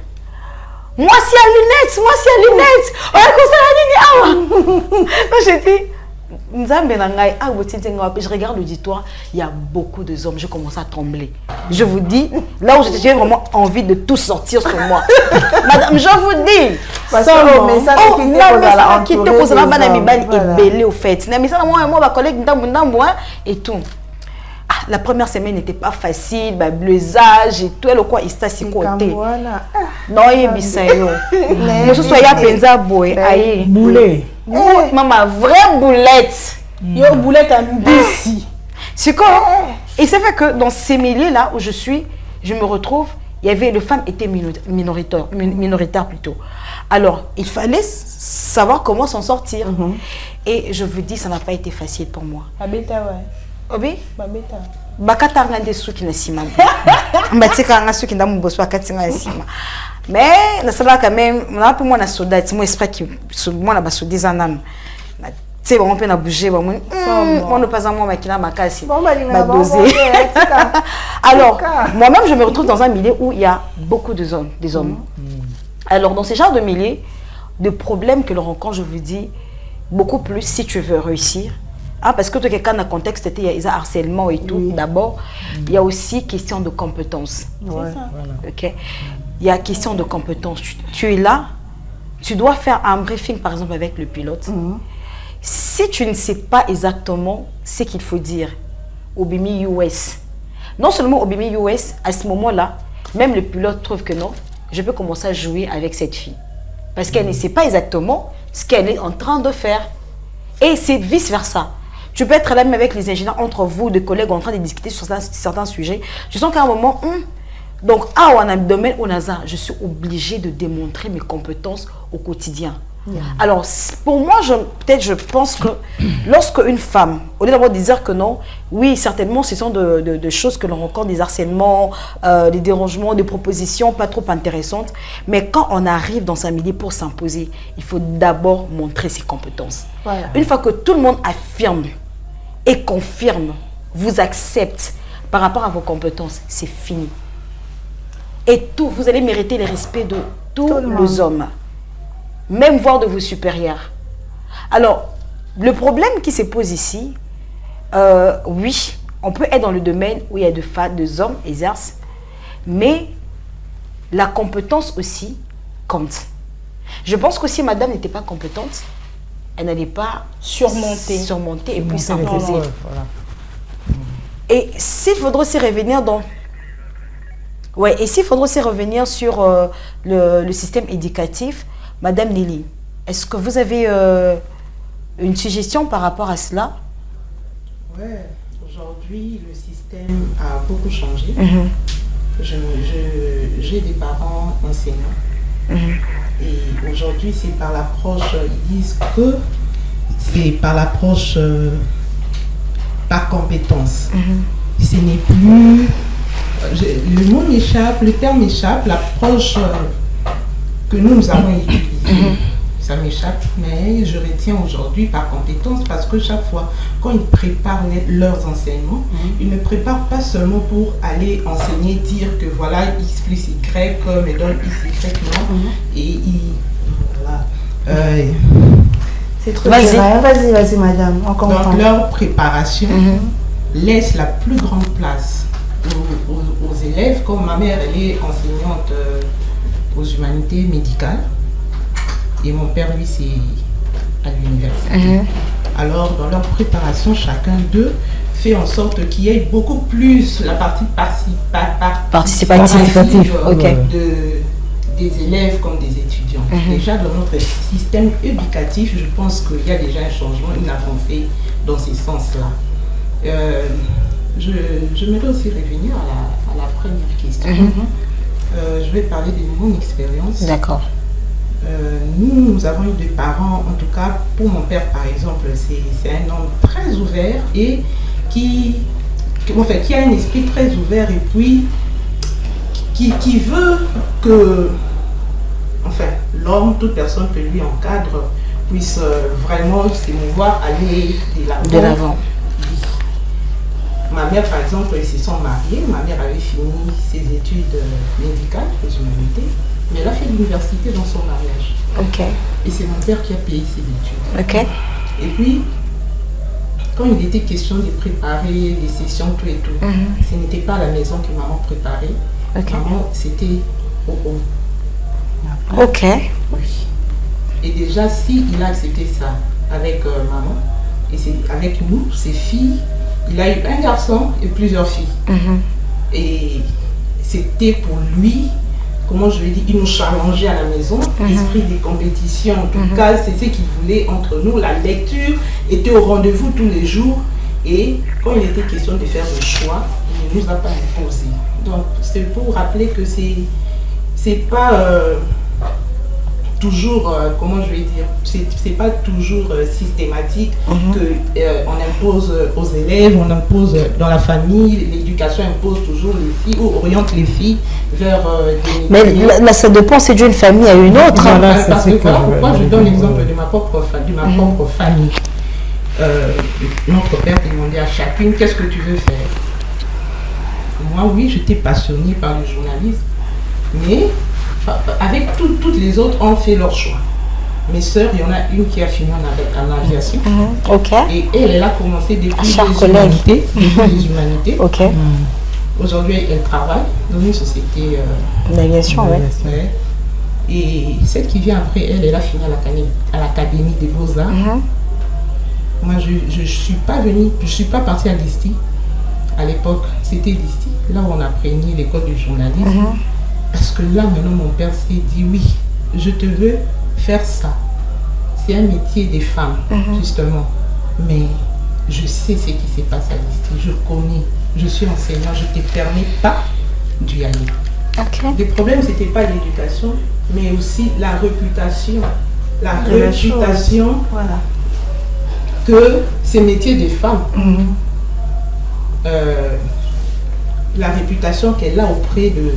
[SPEAKER 1] Moi, c'est à lunettes, j'ai dit, je regarde l'auditoire, il y a beaucoup de hommes, je commence à trembler. Je vous dis, là où j'ai vraiment envie de tout sortir sur moi. Madame, je vous dis.
[SPEAKER 3] Parce que le message
[SPEAKER 1] qui te pose la banane est belé au fait. Mais ça, moi, ma collègue, et tout. La première semaine n'était pas facile, bleusage et tout, le quoi, il s'est assis côté. Non, il y a bisayo. Moi, je suis à Penza Boy, aïe.
[SPEAKER 4] Boulet.
[SPEAKER 1] Maman, vraie boulette.
[SPEAKER 2] Il y a une boulette à Mbissi.
[SPEAKER 1] C'est quoi? Et c'est vrai que dans ces milieux-là où je suis, je me retrouve, il y avait, les femmes étaient minoritaires plutôt. Alors, il fallait savoir comment s'en sortir. Et je vous dis, ça n'a pas été facile pour moi.
[SPEAKER 2] Babeta, ouais.
[SPEAKER 1] Obi?
[SPEAKER 2] Babeta.
[SPEAKER 1] Bakatanga nde suki na sima. Mbatika nga suki ndamu bosso akatinga na sima. Mais na sala quand même, on a pour moi na soda, c'est mon esprit qui moi na basodi zanam. C'est bon on peut na bouger bon. On ne pas en moi makina makasi. Ba doser. Alors, moi-même je me retrouve dans un milieu où il y a beaucoup de hommes, des hommes. Alors dans ce genre de milieu, de problèmes que l'on rencontre, je vous dis beaucoup plus si tu veux réussir. Parce que quelqu'un dans le contexte, il y a harcèlement et tout. D'abord, il y a aussi question de compétence. Okay. Il y a question de compétence. Tu es là, tu dois faire un briefing, par exemple, avec le pilote. Si tu ne sais pas exactement ce qu'il faut dire au BIMI US, non seulement au BIMI US, à ce moment-là, même le pilote trouve que non, je peux commencer à jouer avec cette fille. Parce qu'elle ne sait pas exactement ce qu'elle est en train de faire. Et c'est vice-versa. Tu peux être là même avec les ingénieurs, entre vous, des collègues en train de discuter sur certains sujets. Je sens qu'à un moment, donc, on a un domaine où je suis obligée de démontrer mes compétences au quotidien. Alors, pour moi, je pense que lorsque une femme, au lieu d'avoir de dire que non, oui, certainement, ce sont de choses que l'on rencontre, des harcèlements, des dérangements, des propositions pas trop intéressantes. Mais quand on arrive dans un milieu pour s'imposer, il faut d'abord montrer ses compétences. Une fois que tout le monde affirme et confirme, vous accepte par rapport à vos compétences, c'est fini. Et tout, vous allez mériter le respect de tous les hommes, même voire de vos supérieurs. Alors, le problème qui se pose ici, oui, on peut être dans le domaine où il y a des hommes exercent, mais la compétence aussi compte. Je pense que si madame n'était pas compétente, elle n'allait pas surmonter et puis s'imposer. Et s'il faudrait aussi revenir dans... Ouais, et s'il faudrait aussi revenir sur le système éducatif, madame Nelly, est-ce que vous avez une suggestion par rapport à cela?
[SPEAKER 5] Oui, aujourd'hui, le système a beaucoup changé. J'ai des parents enseignants. Et aujourd'hui, c'est par l'approche, ils disent que c'est par l'approche par compétence. Ce n'est plus... le mot m'échappe, le terme m'échappe, l'approche que nous avons utilisée, ça m'échappe, mais je retiens aujourd'hui par compétence parce que chaque fois, quand ils préparent leurs enseignements, ils ne préparent pas seulement pour aller enseigner, dire que voilà, X plus Y, mais donne X, Y, non, et ils... Voilà.
[SPEAKER 3] C'est trop bien. Vas-y, madame, on comprend.
[SPEAKER 5] Donc, leur préparation laisse la plus grande place aux élèves, comme ma mère, elle est enseignante aux humanités médicales et mon père, lui, c'est à l'université. Alors, dans leur préparation, chacun d'eux fait en sorte qu'il y ait beaucoup plus la partie participative des élèves comme des étudiants. Déjà, dans notre système éducatif, je pense qu'il y a déjà un changement, une avancée dans ce sens-là. Je me dois aussi revenir à la première question. Je vais parler de mon expérience.
[SPEAKER 1] D'accord.
[SPEAKER 5] Nous avons eu des parents, en tout cas pour mon père par exemple, c'est un homme très ouvert et qui a un esprit très ouvert et puis qui veut que, enfin, l'homme, toute personne que lui encadre, puisse vraiment s'émouvoir, aller
[SPEAKER 1] De l'avant.
[SPEAKER 5] Ma mère, par exemple, ils se sont mariés. Ma mère avait fini ses études médicales, les humanités, mais elle a fait l'université dans son mariage.
[SPEAKER 1] Ok.
[SPEAKER 5] Et c'est mon père qui a payé ses études.
[SPEAKER 1] Ok.
[SPEAKER 5] Et puis, quand il était question de préparer les sessions, tout et tout, ce n'était pas à la maison que maman préparait.
[SPEAKER 1] Ok.
[SPEAKER 5] Maman, c'était au home.
[SPEAKER 1] Ok.
[SPEAKER 5] Oui. Et déjà, si il a accepté ça avec maman, et c'est avec nous, ses filles, il a eu un garçon et plusieurs filles. Et c'était pour lui, comment je vais dire, il nous challengeait à la maison, l'esprit des compétitions, en tout cas, c'est ce qu'il voulait entre nous. La lecture était au rendez-vous tous les jours. Et quand il était question de faire le choix, il ne nous a pas imposé. Donc, c'est pour rappeler que c'est pas toujours, comment je vais dire, c'est pas toujours systématique qu'on impose aux élèves, on impose dans la famille, l'éducation impose toujours les filles ou oriente les filles vers des...
[SPEAKER 1] Mais là, ça dépend, c'est d'une famille à une autre.
[SPEAKER 5] Voilà, parce que voilà pourquoi je donne l'exemple de ma propre famille. Notre père demandait à chacune, qu'est-ce que tu veux faire? Moi, oui, j'étais passionnée par le journalisme, mais avec toutes les autres ont fait leur choix. Mes sœurs, il y en a une qui a fini en aviation.
[SPEAKER 1] Ok.
[SPEAKER 5] Et elle a commencé depuis
[SPEAKER 1] Chers
[SPEAKER 5] les
[SPEAKER 1] collègues.
[SPEAKER 5] humanités.
[SPEAKER 1] Ok.
[SPEAKER 5] Aujourd'hui, elle travaille dans une société
[SPEAKER 1] D'aviation, oui.
[SPEAKER 5] ouais. Et celle qui vient après elle a fini à l'Académie des Beaux-Arts. Moi, je ne suis pas venue, je ne suis pas partie à l'ISTI. À l'époque, c'était l'ISTI, là où on apprenait l'école du journalisme. Parce que là, maintenant, mon père s'est dit, oui, je te veux faire ça. C'est un métier des femmes, justement. Mais je sais ce qui s'est passé à l'ISTI, je connais, je suis enseignant, je ne te permets pas d'y aller.
[SPEAKER 1] Ok.
[SPEAKER 5] Le problème, ce n'était pas l'éducation, mais aussi la réputation. La
[SPEAKER 3] De la
[SPEAKER 5] réputation
[SPEAKER 3] chose. Voilà.
[SPEAKER 5] que ces métiers des femmes, la réputation qu'elle a auprès de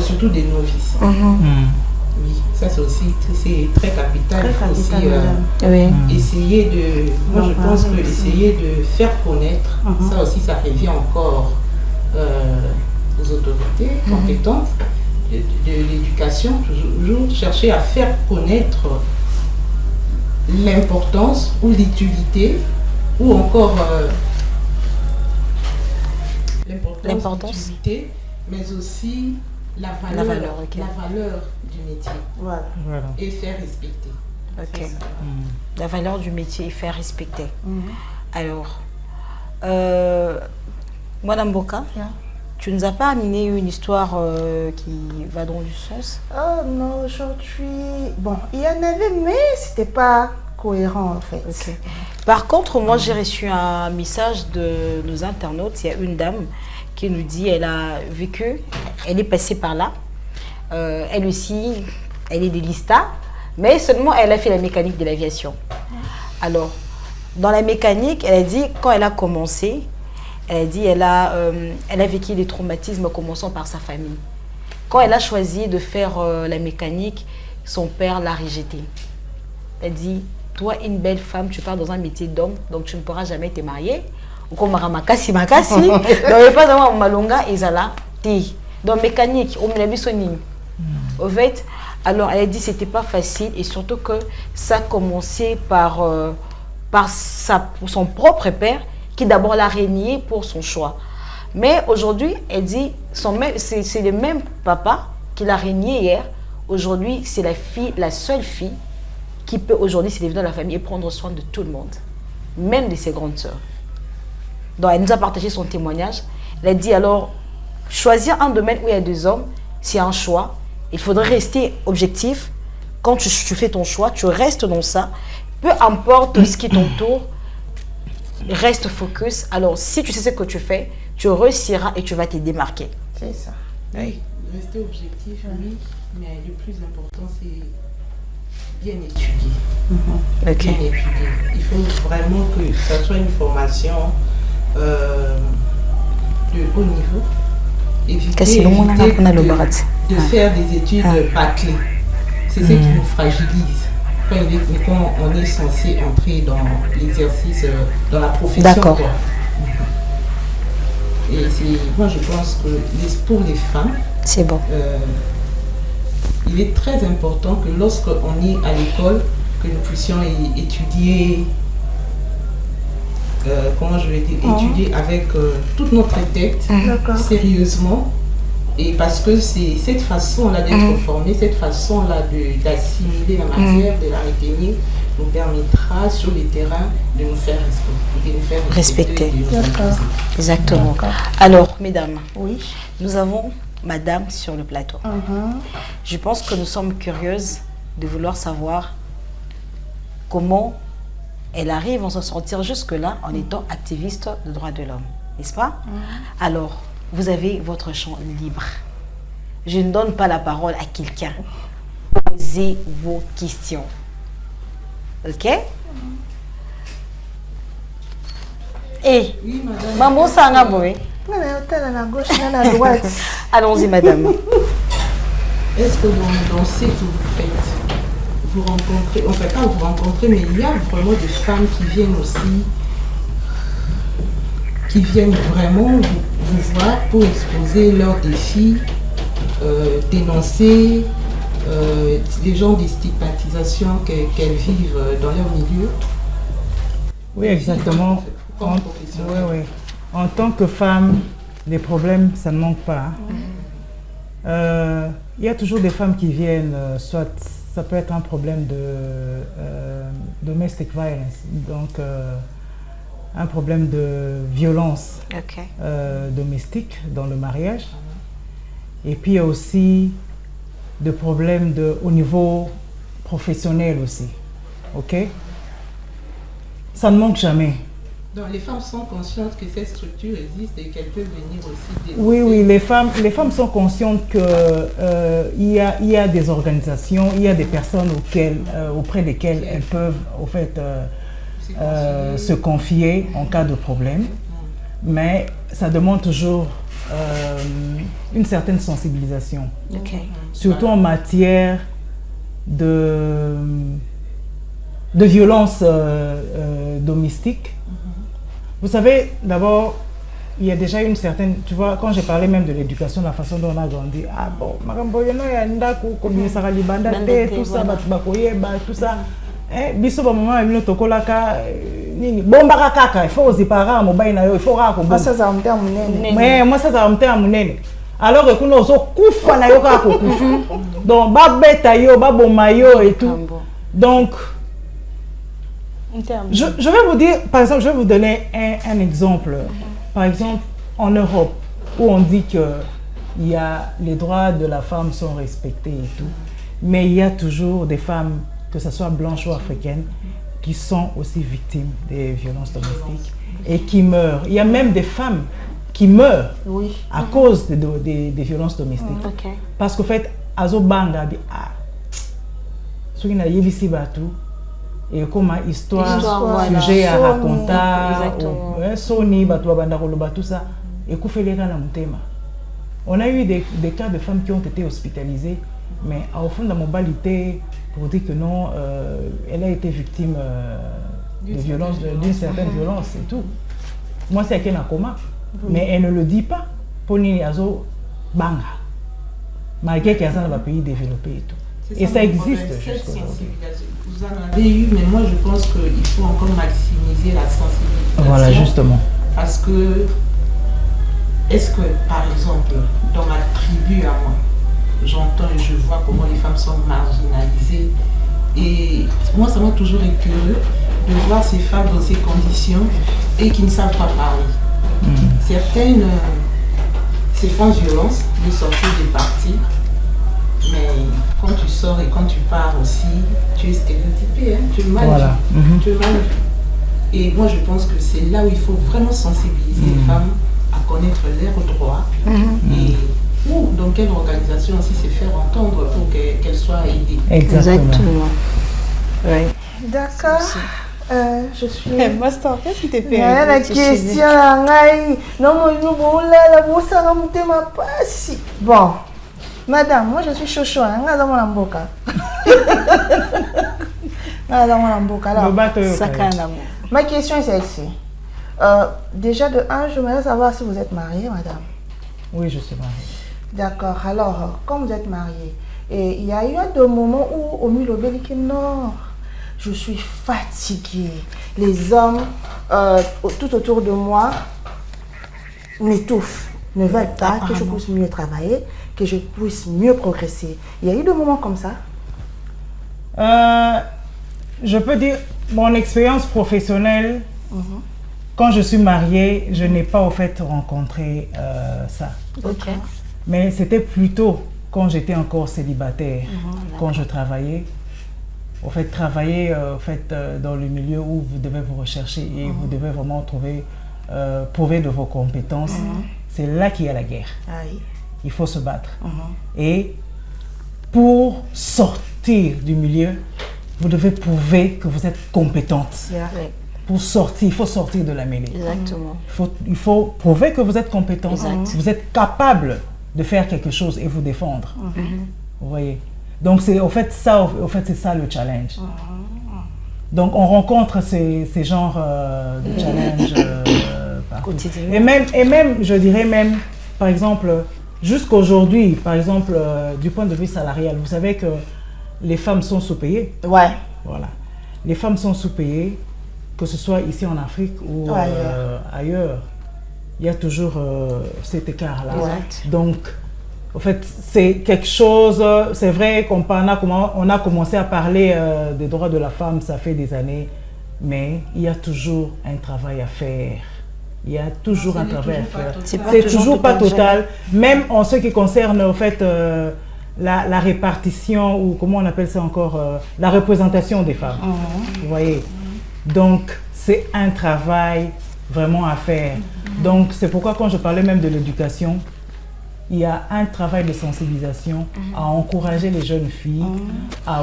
[SPEAKER 5] surtout des novices. Oui, ça c'est aussi c'est très capital.
[SPEAKER 3] Très
[SPEAKER 5] Il faut aussi,
[SPEAKER 3] capital, madame.
[SPEAKER 1] Oui.
[SPEAKER 5] essayer de, moi je pense que essayer de faire connaître, ça aussi ça revient encore aux autorités compétentes de l'éducation, toujours chercher à faire connaître l'importance ou l'utilité ou encore l'importance, l'utilité, mais aussi la valeur du métier.
[SPEAKER 3] Voilà.
[SPEAKER 5] Et faire respecter.
[SPEAKER 1] Ok. La valeur du métier et faire respecter. Alors, Madame Boka, tu nous as pas amené une histoire qui va dans du sens?
[SPEAKER 3] Oh non, aujourd'hui... Bon, il y en avait, mais c'était pas cohérent en fait.
[SPEAKER 1] Ok. Par contre, moi j'ai reçu un message de nos internautes. Il y a une dame qui nous dit elle a vécu, elle est passée par là. Elle aussi, elle est de l'ISTA, mais seulement elle a fait la mécanique de l'aviation. Alors, dans la mécanique, elle a dit, quand elle a commencé, elle a dit elle a vécu des traumatismes commençant par sa famille. Quand elle a choisi de faire la mécanique, son père l'a rejetée. Elle dit, toi, une belle femme, tu pars dans un métier d'homme, donc tu ne pourras jamais te marier. Ou comme makasi, donc pas dans malonga et zala ti. Donc mécanique, on me l'a sonné. Au fait, alors elle a dit c'était pas facile et surtout que ça a commencé par son propre père qui d'abord l'a régné pour son choix. Mais aujourd'hui, elle dit c'est le même papa qui l'a régné hier. Aujourd'hui, c'est la seule fille qui peut aujourd'hui s'élever dans la famille et prendre soin de tout le monde, même de ses grandes sœurs. Donc elle nous a partagé son témoignage. Elle a dit alors, choisir un domaine où il y a deux hommes, c'est un choix. Il faudrait rester objectif. Quand tu fais ton choix, tu restes dans ça. Peu importe ce qui t'entoure, reste focus. Alors si tu sais ce que tu fais, tu réussiras et tu vas te démarquer.
[SPEAKER 3] C'est ça.
[SPEAKER 5] Oui, rester objectif, oui, mais le plus important c'est bien étudier. Bien étudier. Il faut vraiment que ça soit une formation de haut niveau éviter de faire des études bâclées. C'est ce qui nous fragilise quand on est censé entrer dans l'exercice, dans la profession.
[SPEAKER 1] D'accord.
[SPEAKER 5] Et moi je pense que pour les femmes,
[SPEAKER 1] c'est bon.
[SPEAKER 5] Il est très important que lorsqu'on est à l'école, que nous puissions étudier, étudier avec toute notre tête, sérieusement. Et parce que c'est cette façon-là d'être formé, cette façon-là d'assimiler la matière, de la retenir, nous permettra sur le terrain de nous faire respecter.
[SPEAKER 1] D'accord. Exactement. Alors, mesdames, nous avons madame sur le plateau. Je pense que nous sommes curieuses de vouloir savoir comment elle arrive à s'en sortir jusque-là en étant activiste de droits de l'homme. N'est-ce pas? Alors, vous avez votre champ libre. Je ne donne pas la parole à quelqu'un. Posez vos questions. Ok? Et, maman, ça en a beau. Allons-y, madame.
[SPEAKER 5] Est-ce que dans ce que vous faites, vous rencontrez, enfin pas vous rencontrez, mais il y a vraiment des femmes qui viennent aussi, qui viennent vraiment vous voir pour exposer leurs défis, dénoncer les genres de stigmatisation qu'elles vivent dans leur milieu?
[SPEAKER 4] Oui, exactement. En tant que femme, les problèmes, ça ne manque pas. Il y a toujours des femmes qui viennent, soit ça peut être un problème de domestic violence, donc un problème de violence domestique dans le mariage. Et puis il y a aussi des problèmes au niveau professionnel aussi. Ok? Ça ne manque jamais.
[SPEAKER 5] Donc les femmes sont conscientes que ces structures existent et qu'elles peuvent venir aussi
[SPEAKER 4] dénoncer. Oui, les femmes sont conscientes qu'il y a des organisations, il y a des personnes auprès desquelles elles peuvent au fait, se confier en cas de problème. Mais ça demande toujours une certaine sensibilisation. Surtout en matière de violence domestique. Vous savez, d'abord, il y a déjà une certaine... Tu vois, quand j'ai parlé même de l'éducation, la façon dont on a grandi, ah bon, tout ça, tout ça. Biso ba maman bino tokolaka nini bomba kaka il faut ozipara mobile na yo il faut rako
[SPEAKER 3] bon ça za mtea munene
[SPEAKER 4] mais moi ça za mtea munene alors que kuno zo kufa na yo kaka kufa donc ba beta yo ba boma yo et tout donc je vais vous dire, par exemple, je vais vous donner un exemple. Par exemple, en Europe, où on dit que les droits de la femme sont respectés et tout, mais il y a toujours des femmes, que ce soit blanches ou africaines, qui sont aussi victimes des violences domestiques et qui meurent. Il y a même des femmes qui meurent à cause des violences domestiques. Parce qu'en fait, azo banga bi ce qui n'a yébisi batou. Et comme histoire, sujet à raconter, Sony, tout ça, et on a eu des cas de femmes qui ont été hospitalisées, mais au fond de la mobilité, pour dire que non, elle a été victime de violence, d'une certaine violence et tout. Moi, c'est qu'elle est en coma, mais elle ne le dit pas. Pour Niazo Banga, malgré qu'elle est dans un pays développé et tout. Et ça existe jusqu'aujourd'hui.
[SPEAKER 5] Vous en avez eu, mais moi je pense qu'il faut encore maximiser la sensibilisation.
[SPEAKER 4] Voilà, justement.
[SPEAKER 5] Parce que, est-ce que, par exemple, dans ma tribu à moi, j'entends et je vois comment les femmes sont marginalisées. Et moi, ça m'a toujours écœuré de voir ces femmes dans ces conditions et qui ne savent pas parler. Certaines se font violence de sortir des parties. Mais quand tu sors et quand tu pars aussi, tu es stéréotypé, hein? Tu es mal vu. Tu es mal vu. Et moi je pense que c'est là où il faut vraiment sensibiliser les femmes à connaître leurs droits et ou dans quelle organisation aussi se faire entendre pour qu'elles soient aidées.
[SPEAKER 4] Exactement.
[SPEAKER 1] Oui.
[SPEAKER 3] D'accord. Je suis...
[SPEAKER 2] Master, qu'est-ce qui t'est fait?
[SPEAKER 3] La question là, non, bon, madame, moi je suis chouchou, ma question est celle-ci. Déjà de un, je voudrais savoir si vous êtes mariée, madame.
[SPEAKER 4] Oui, je suis mariée.
[SPEAKER 3] D'accord, alors, comme vous êtes mariée, et il y a eu un moment où au Milobélique Nord, je suis fatiguée. Les hommes tout autour de moi m'étouffent, ne veulent pas que je puisse mieux travailler, que je puisse mieux progresser. Il y a eu des moments comme ça?
[SPEAKER 4] Je peux dire, mon expérience professionnelle, quand je suis mariée, je n'ai pas au fait rencontré ça.
[SPEAKER 1] Ok.
[SPEAKER 4] Mais c'était plutôt quand j'étais encore célibataire, quand je travaillais. Au fait, travailler dans le milieu où vous devez vous rechercher et vous devez vraiment prouver de vos compétences. C'est là qu'il y a la guerre.
[SPEAKER 3] Aïe.
[SPEAKER 4] Il faut se battre. Et pour sortir du milieu, vous devez prouver que vous êtes compétente. Pour sortir, il faut sortir de la mêlée.
[SPEAKER 1] Exactement.
[SPEAKER 4] Il faut prouver que vous êtes compétente.
[SPEAKER 1] Exact.
[SPEAKER 4] Vous êtes capable de faire quelque chose et vous défendre. Vous voyez? Donc c'est c'est ça le challenge. Donc on rencontre ces genres de challenges
[SPEAKER 1] quotidien.
[SPEAKER 4] Et même, je dirais même, par exemple, jusqu'aujourd'hui, par exemple, du point de vue salarial, vous savez que les femmes sont sous-payées.
[SPEAKER 3] Ouais.
[SPEAKER 4] Voilà. Les femmes sont sous-payées, que ce soit ici en Afrique ou ailleurs. Il y a toujours cet écart-là. Donc, en fait, c'est quelque chose, c'est vrai qu'on a commencé à parler des droits de la femme, ça fait des années, mais il y a toujours un travail à faire. Il y a toujours un travail à faire. C'est toujours pas total, même en ce qui concerne en fait, la répartition, ou comment on appelle ça encore, la représentation des femmes. Vous voyez? Donc, c'est un travail vraiment à faire. Donc, c'est pourquoi quand je parlais même de l'éducation, il y a un travail de sensibilisation à encourager les jeunes filles à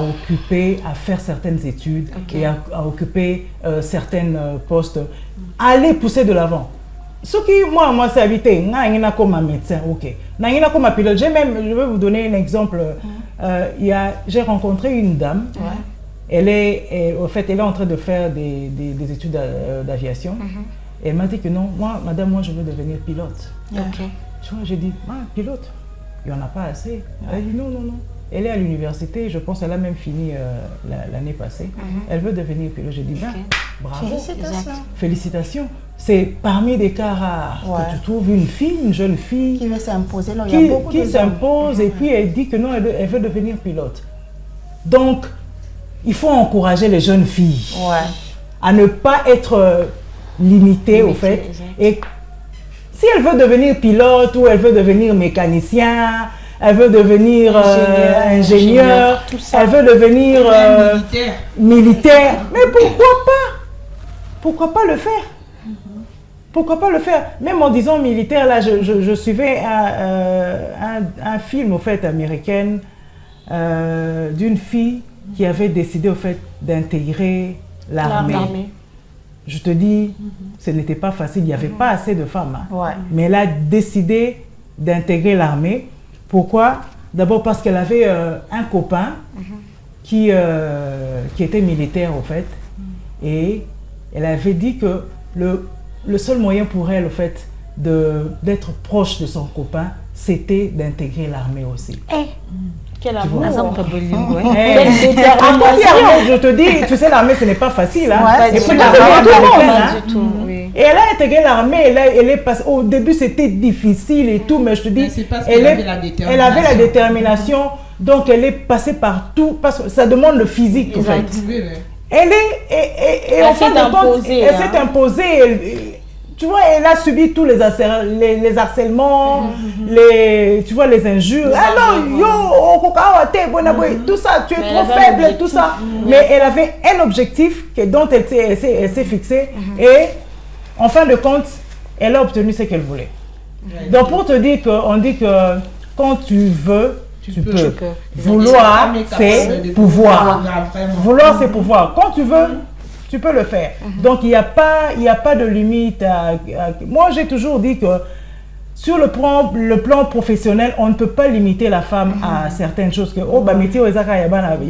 [SPEAKER 4] faire certaines études et à occuper certains postes, aller pousser de l'avant. Ce qui, moi, c'est habité, comme un médecin, ok. Comme un pilote. Je vais vous donner un exemple. J'ai rencontré une dame. Elle est en train de faire des études d'aviation. Elle m'a dit que non, madame, moi, je veux devenir pilote. Tu vois, j'ai dit, pilote, il n'y en a pas assez. Elle a dit non. Elle est à l'université, je pense qu'elle a même fini l'année passée. Elle veut devenir pilote. J'ai dit, bravo. Félicitations. C'est parmi des cas rares que tu trouves une jeune fille
[SPEAKER 3] qui veut s'imposer.
[SPEAKER 4] Qui s'impose et puis elle dit que non, elle veut devenir pilote. Donc, il faut encourager les jeunes filles à ne pas être limitées au fait. Et si elle veut devenir pilote ou elle veut devenir mécanicien, elle veut devenir ingénieur, elle veut devenir militaire, mais pourquoi pas? Pourquoi pas le faire? Pourquoi pas le faire? Même en disant militaire, là, je suivais un film, au fait, américain, d'une fille qui avait décidé, au fait, d'intégrer l'armée. Je te dis, ce n'était pas facile, il n'y avait pas assez de femmes. Mais elle a décidé d'intégrer l'armée. Pourquoi? D'abord parce qu'elle avait un copain qui était militaire, au fait. Et elle avait dit que le seul moyen pour elle, au fait, d'être proche de son copain, c'était d'intégrer l'armée aussi.
[SPEAKER 2] Quel amour!
[SPEAKER 4] Je te dis, tu sais, l'armée, ce n'est pas facile.
[SPEAKER 2] Et puis,
[SPEAKER 4] et elle a intégré l'armée, elle est passée. Au début, c'était difficile et tout, mais je te dis, elle avait la détermination, donc elle est passée par tout, parce que ça demande le physique, en fait. Elle s'est imposée. Tu vois, elle a subi tous les harcèlements, les injures. Ah non, tout ça, tu es trop faible, tout ça. Mais elle avait un objectif dont elle s'est fixée. Et en fin de compte, elle a obtenu ce qu'elle voulait. Donc pour te dire qu'on dit que quand tu veux, tu peux. Vouloir, c'est pouvoir. Vouloir, c'est pouvoir. Quand tu veux, tu peux le faire. Donc, il n'y a pas de limite. Moi, j'ai toujours dit que sur le plan professionnel, on ne peut pas limiter la femme à certaines choses. Que, oh, bah, métier, il y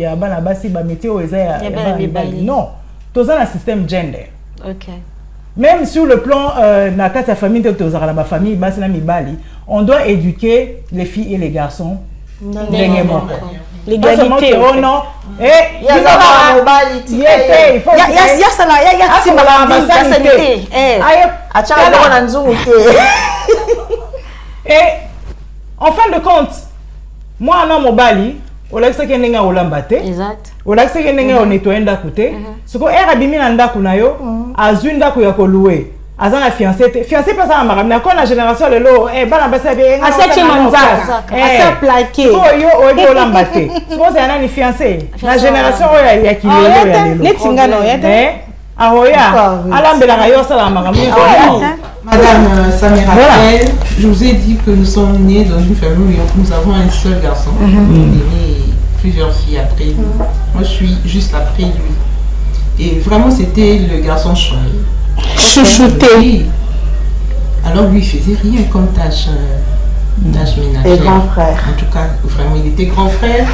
[SPEAKER 4] a un bassi, bah, métier, non. Tout ça, un système gender.
[SPEAKER 1] Ok.
[SPEAKER 4] Même sur le plan de la famille, on doit éduquer les filles et les garçons.
[SPEAKER 2] L'égalité.
[SPEAKER 4] Oh non.
[SPEAKER 3] Il y a
[SPEAKER 4] et en fin de compte, moi, je suis mobali. Exact. On nettoie ndakoute. Ce que era bimina ndaku na yo, azunda ku ya koluwe. Azana fiancé, fiancé pas ça maram. Na ko na génération lelo, bana basa be nga.
[SPEAKER 2] Asachi manzaka. Asa plaqué.
[SPEAKER 4] Oyo olambate. Suppose yana ni fiancé. Na génération oyo ya kilelo ya lelo.
[SPEAKER 2] Netinga no ya.
[SPEAKER 4] Ahoya. Alambela ga yo sala maram.
[SPEAKER 5] Madame Samira, je vous ai dit que nous sommes nés dans une famille où nous avons un seul garçon. Plusieurs filles après lui. Moi, je suis juste après lui. Et vraiment, c'était le garçon choisi.
[SPEAKER 2] Chouchouté.
[SPEAKER 5] Alors, lui, il faisait rien comme tâche ménagère.
[SPEAKER 3] Et grand frère.
[SPEAKER 5] En tout cas, vraiment, il était grand frère.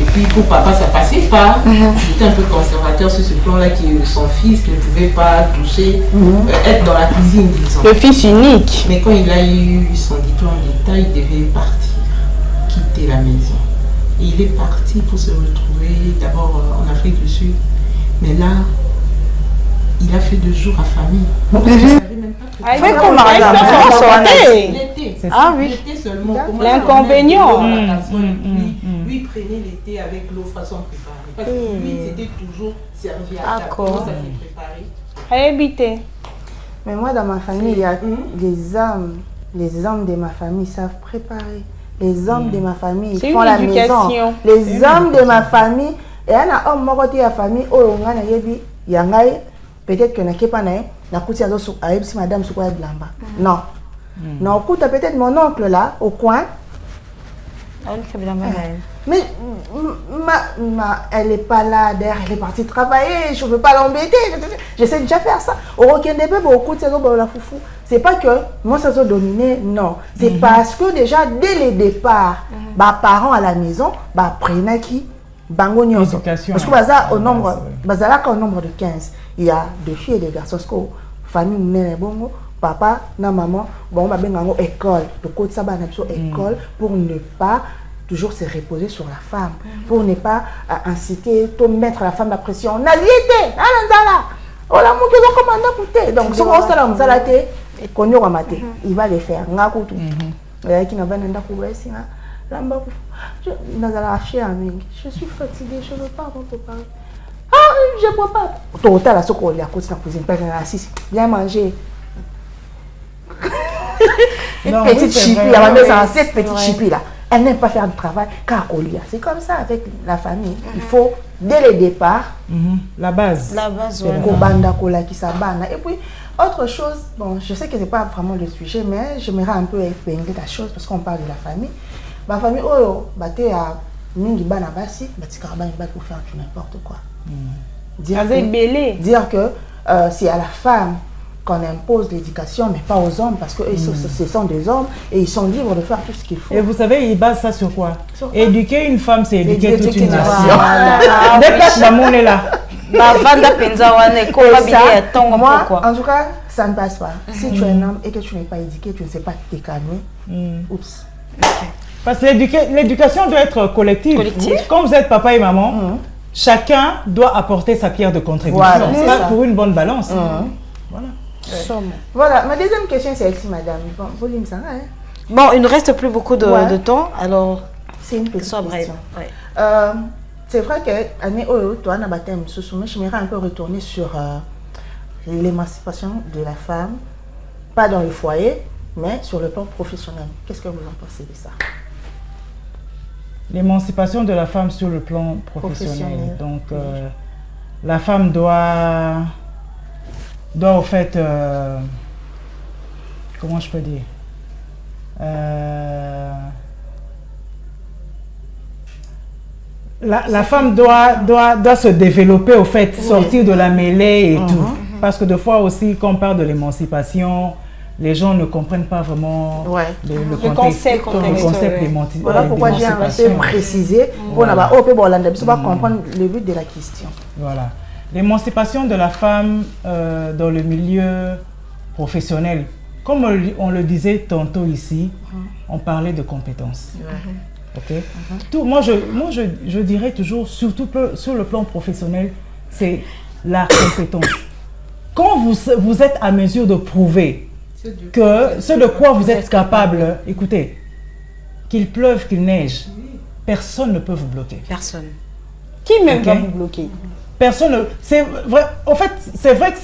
[SPEAKER 5] Et puis, pour papa, ça passait pas. Il était un peu conservateur sur ce plan-là, son fils ne pouvait pas toucher, être dans la cuisine, disons.
[SPEAKER 2] Le fils unique.
[SPEAKER 5] Mais quand il a eu son diplôme d'État, il devait partir, quitter la maison. Et il est parti pour se retrouver d'abord en Afrique du Sud. Mais là, il a fait 2 jours à famille. Parce qu'il ne savait même pas que l'été.
[SPEAKER 2] Ah oui.
[SPEAKER 5] L'été seulement.
[SPEAKER 2] L'inconvénient.
[SPEAKER 5] Lui, il prenait l'été avec l'eau façon préparée. Parce que lui, c'était toujours servi à table. Comment ça s'est préparé?
[SPEAKER 2] À habiter.
[SPEAKER 3] Mais moi, dans ma famille, il y a les hommes. Les hommes de ma famille savent préparer. Les hommes de ma famille font la maison. Les hommes de ma famille, et un homme m'a dit à la famille, oh, on a dit, peut-être que n'a pas n'a coûté à madame Soukoua Blamba. Non. Non, écoute, peut-être mon oncle là, au coin. Mais elle n'est pas là, derrière, elle est partie travailler, je ne veux pas l'embêter. J'essaie déjà de faire ça. C'est pas que moi ça se dominé, non. C'est parce que déjà dès le départ, bah parents à la maison, bah prenaient qui bango nyonso. Parce que baza au nombre de 15. Il y a 2 filles et des garçons. Parce que famille mère bongo, papa, na maman, bon bah bengango école. De côté ça bah école pour ne pas toujours se reposer sur la femme, pour ne pas inciter, mettre la femme la pression. On a lié, on a monté le commandant coûté. Donc si on s'en a salaté, il va les faire. Je suis fatiguée, je ne veux pas rentrer parler. Ah, je ne peux pas. Total, à ce qu'on a à cause de la cuisine, bien manger. Une petite chipie, la maison, cette petite chipie là. Elle n'aime pas faire du travail car c'est comme ça avec la famille. Il faut, dès le départ,
[SPEAKER 4] la base.
[SPEAKER 3] Et puis, autre chose, bon, je sais que ce n'est pas vraiment le sujet, mais j'aimerais un peu épingler la chose parce qu'on parle de la famille. Ma famille, à Mingi Banabasi, pour faire n'importe quoi. Dire que c'est à la femme qu'on impose l'éducation, mais pas aux hommes, parce que ce sont des hommes et ils sont libres de faire tout ce qu'il faut.
[SPEAKER 4] Et vous savez, ils basent ça sur quoi? Éduquer une femme, c'est éduquer toute une nation.
[SPEAKER 3] Moi, en tout cas, ça ne passe pas. Si tu es un homme et que tu n'es pas éduqué, tu ne sais pas te calmer. Oups.
[SPEAKER 4] Parce que l'éducation doit être collective. Comme vous êtes papa et maman, chacun doit apporter sa pierre de contribution. Voilà, pour une bonne balance. Voilà.
[SPEAKER 3] Voilà, ma deuxième question c'est ici, madame. Bon, volume ça, hein?
[SPEAKER 1] Bon, il ne reste plus beaucoup de temps, alors
[SPEAKER 3] c'est une petite question.
[SPEAKER 1] Ouais.
[SPEAKER 3] C'est vrai que année toi na baptême j'aimerais un peu retourner sur l'émancipation de la femme, pas dans le foyer, mais sur le plan professionnel. Qu'est-ce que vous en pensez de ça?
[SPEAKER 4] L'émancipation de la femme sur le plan professionnel. Donc, la femme doit au fait, comment je peux dire, la femme doit se développer, au fait, sortir de la mêlée et tout. Parce que des fois aussi, quand on parle de l'émancipation, les gens ne comprennent pas vraiment le concept d'émancipation.
[SPEAKER 3] Voilà pourquoi j'ai un peu précisé pour comprendre le but de la question.
[SPEAKER 4] Voilà. L'émancipation de la femme dans le milieu professionnel, comme on le disait tantôt ici, on parlait de compétences. Okay? Moi, je dirais toujours, surtout sur le plan professionnel, c'est la compétence. Quand vous êtes à mesure de prouver que ce de quoi vous êtes capable, écoutez, qu'il pleuve, qu'il neige, personne ne peut vous bloquer.
[SPEAKER 1] Personne.
[SPEAKER 2] Qui même va vous bloquer?
[SPEAKER 4] Personne. C'est vrai. En fait, c'est vrai que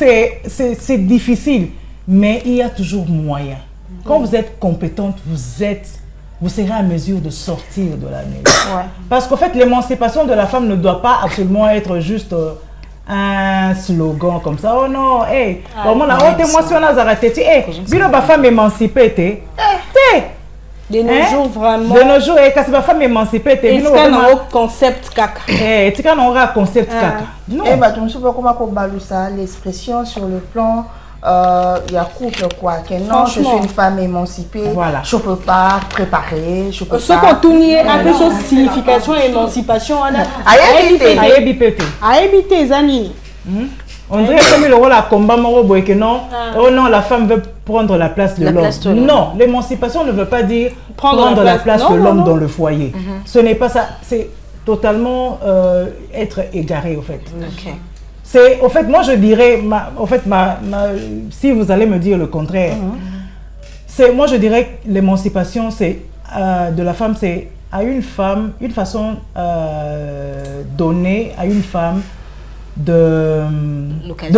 [SPEAKER 4] c'est difficile, mais il y a toujours moyen. Quand vous êtes compétente, vous serez à mesure de sortir de la maison. Parce qu'en fait, l'émancipation de la femme ne doit pas absolument être juste un slogan comme ça. Oh non, hey, comment la haute émotion a arrêté? Hey, bila ba femme émancipée,
[SPEAKER 2] de nos jours vraiment.
[SPEAKER 4] De nos jours, quand c'est ma femme émancipée,
[SPEAKER 2] est-ce qu'on a un concept caca?
[SPEAKER 4] Est-ce qu'on aura un concept caca? Non.
[SPEAKER 3] Eh ben, tu me sais pas comment on balou ça, l'expression sur le plan. Il y a couple quoi que non, je suis une femme émancipée, je peux pas préparer, je peux
[SPEAKER 2] ce qu'on tourne un peu sur signification émancipation on a habité Zanini.
[SPEAKER 4] On dirait comme le rôle à combat morobo et que non, oh non, la femme veut prendre la place de l'homme. Non, l'émancipation ne veut pas dire prendre la place de l'homme dans le foyer. Ce n'est pas ça, c'est totalement être égaré au fait. C'est, au fait, moi je dirais, si vous allez me dire le contraire, moi je dirais que l'émancipation de la femme, c'est à une femme, une façon donnée à une femme de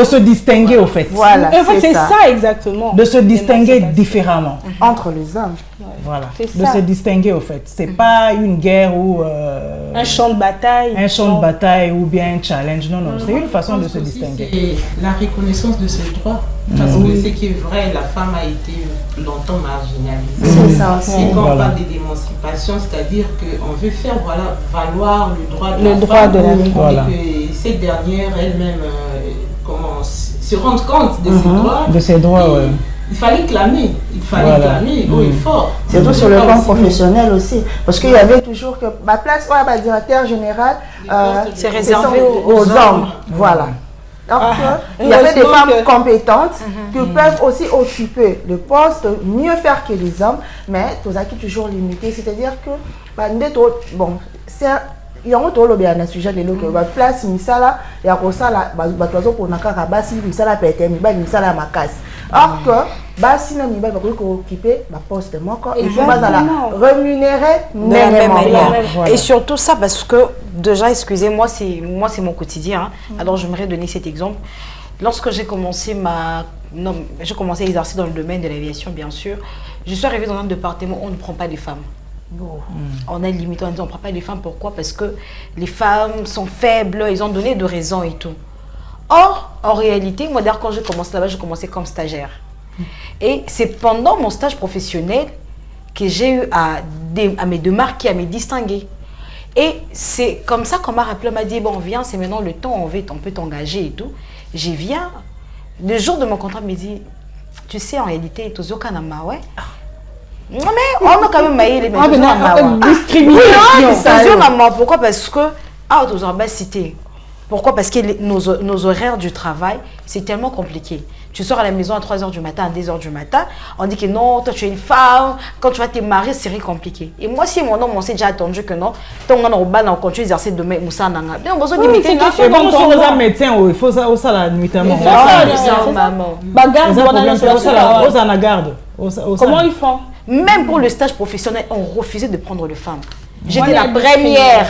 [SPEAKER 4] se distinguer au fait.
[SPEAKER 3] Voilà,
[SPEAKER 2] c'est ça exactement.
[SPEAKER 4] De se distinguer différemment.
[SPEAKER 3] Entre les hommes.
[SPEAKER 4] Voilà, de se distinguer au fait. C'est pas une guerre ou
[SPEAKER 2] un champ de bataille.
[SPEAKER 4] Un champ de bataille ou bien un challenge. Non, non, c'est une façon de se distinguer.
[SPEAKER 5] C'est la reconnaissance de ses droits. Parce que ce qui est vrai, la femme a été longtemps marginalisée.
[SPEAKER 3] C'est ça aussi.
[SPEAKER 5] Et quand on parle d'émancipation, c'est-à-dire qu'on veut faire valoir le droit de la femme.
[SPEAKER 4] Voilà.
[SPEAKER 5] Et que cette dernière elle-même se rende compte de ses droits.
[SPEAKER 4] De ses droits, oui.
[SPEAKER 5] Il fallait clamer, clamer haut et fort.
[SPEAKER 3] Surtout sur le plan professionnel aussi. Parce qu'il y avait toujours que ma place, directeur général,
[SPEAKER 1] c'est réservé
[SPEAKER 3] aux hommes. Voilà. Donc, il y avait des femmes compétentes qui peuvent aussi occuper le poste, mieux faire que les hommes, mais tous qui toujours limité. C'est-à-dire que, bon, c'est il y a un sujet de l'eau la place misala il y a ça là batozo pour nakaka basi misala pete mi ba misala makasi or que basi na mi ba ko occuper ma poste moko et je base la rémunérer
[SPEAKER 1] de la même manière. Et surtout ça parce que déjà excusez-moi c'est mon quotidien alors j'aimerais donner cet exemple. Lorsque j'ai commencé à exercer dans le domaine de l'aviation bien sûr, je suis arrivée dans un département où on ne prend pas les femmes. On a limité, on dit on ne prend pas les femmes. Pourquoi? Parce que les femmes sont faibles, ils ont donné de raisons et tout. Or, en réalité, moi d'ailleurs quand j'ai commencé là-bas, j'ai commencé comme stagiaire. Et c'est pendant mon stage professionnel que j'ai eu à me démarquer, à me distinguer. Et c'est comme ça qu'on m'a rappelé, on m'a dit, bon viens, c'est maintenant le temps, on peut t'engager et tout. J'y viens. Le jour de mon contrat, il me dit, tu sais en réalité, tu es au Canada, ouais. Mais on a quand même maillé les discrimination. Pourquoi? Parce que pourquoi? Parce que nos horaires du travail, c'est tellement compliqué. Tu sors à la maison à 3h du matin, à 2h du matin, on dit que non, toi tu es une femme, quand tu vas te marier, c'est compliqué. Et moi, si mon homme, on s'est déjà attendu que non, tant on continue d'exercer demain, Moussa Nanga. Mais on a besoin de limiter.
[SPEAKER 4] Et bon, si on est un médecin, il faut ça la nuit à maman.
[SPEAKER 2] Comment ils font?
[SPEAKER 1] Même pour le stage professionnel, on refusait de prendre les femmes. J'étais la première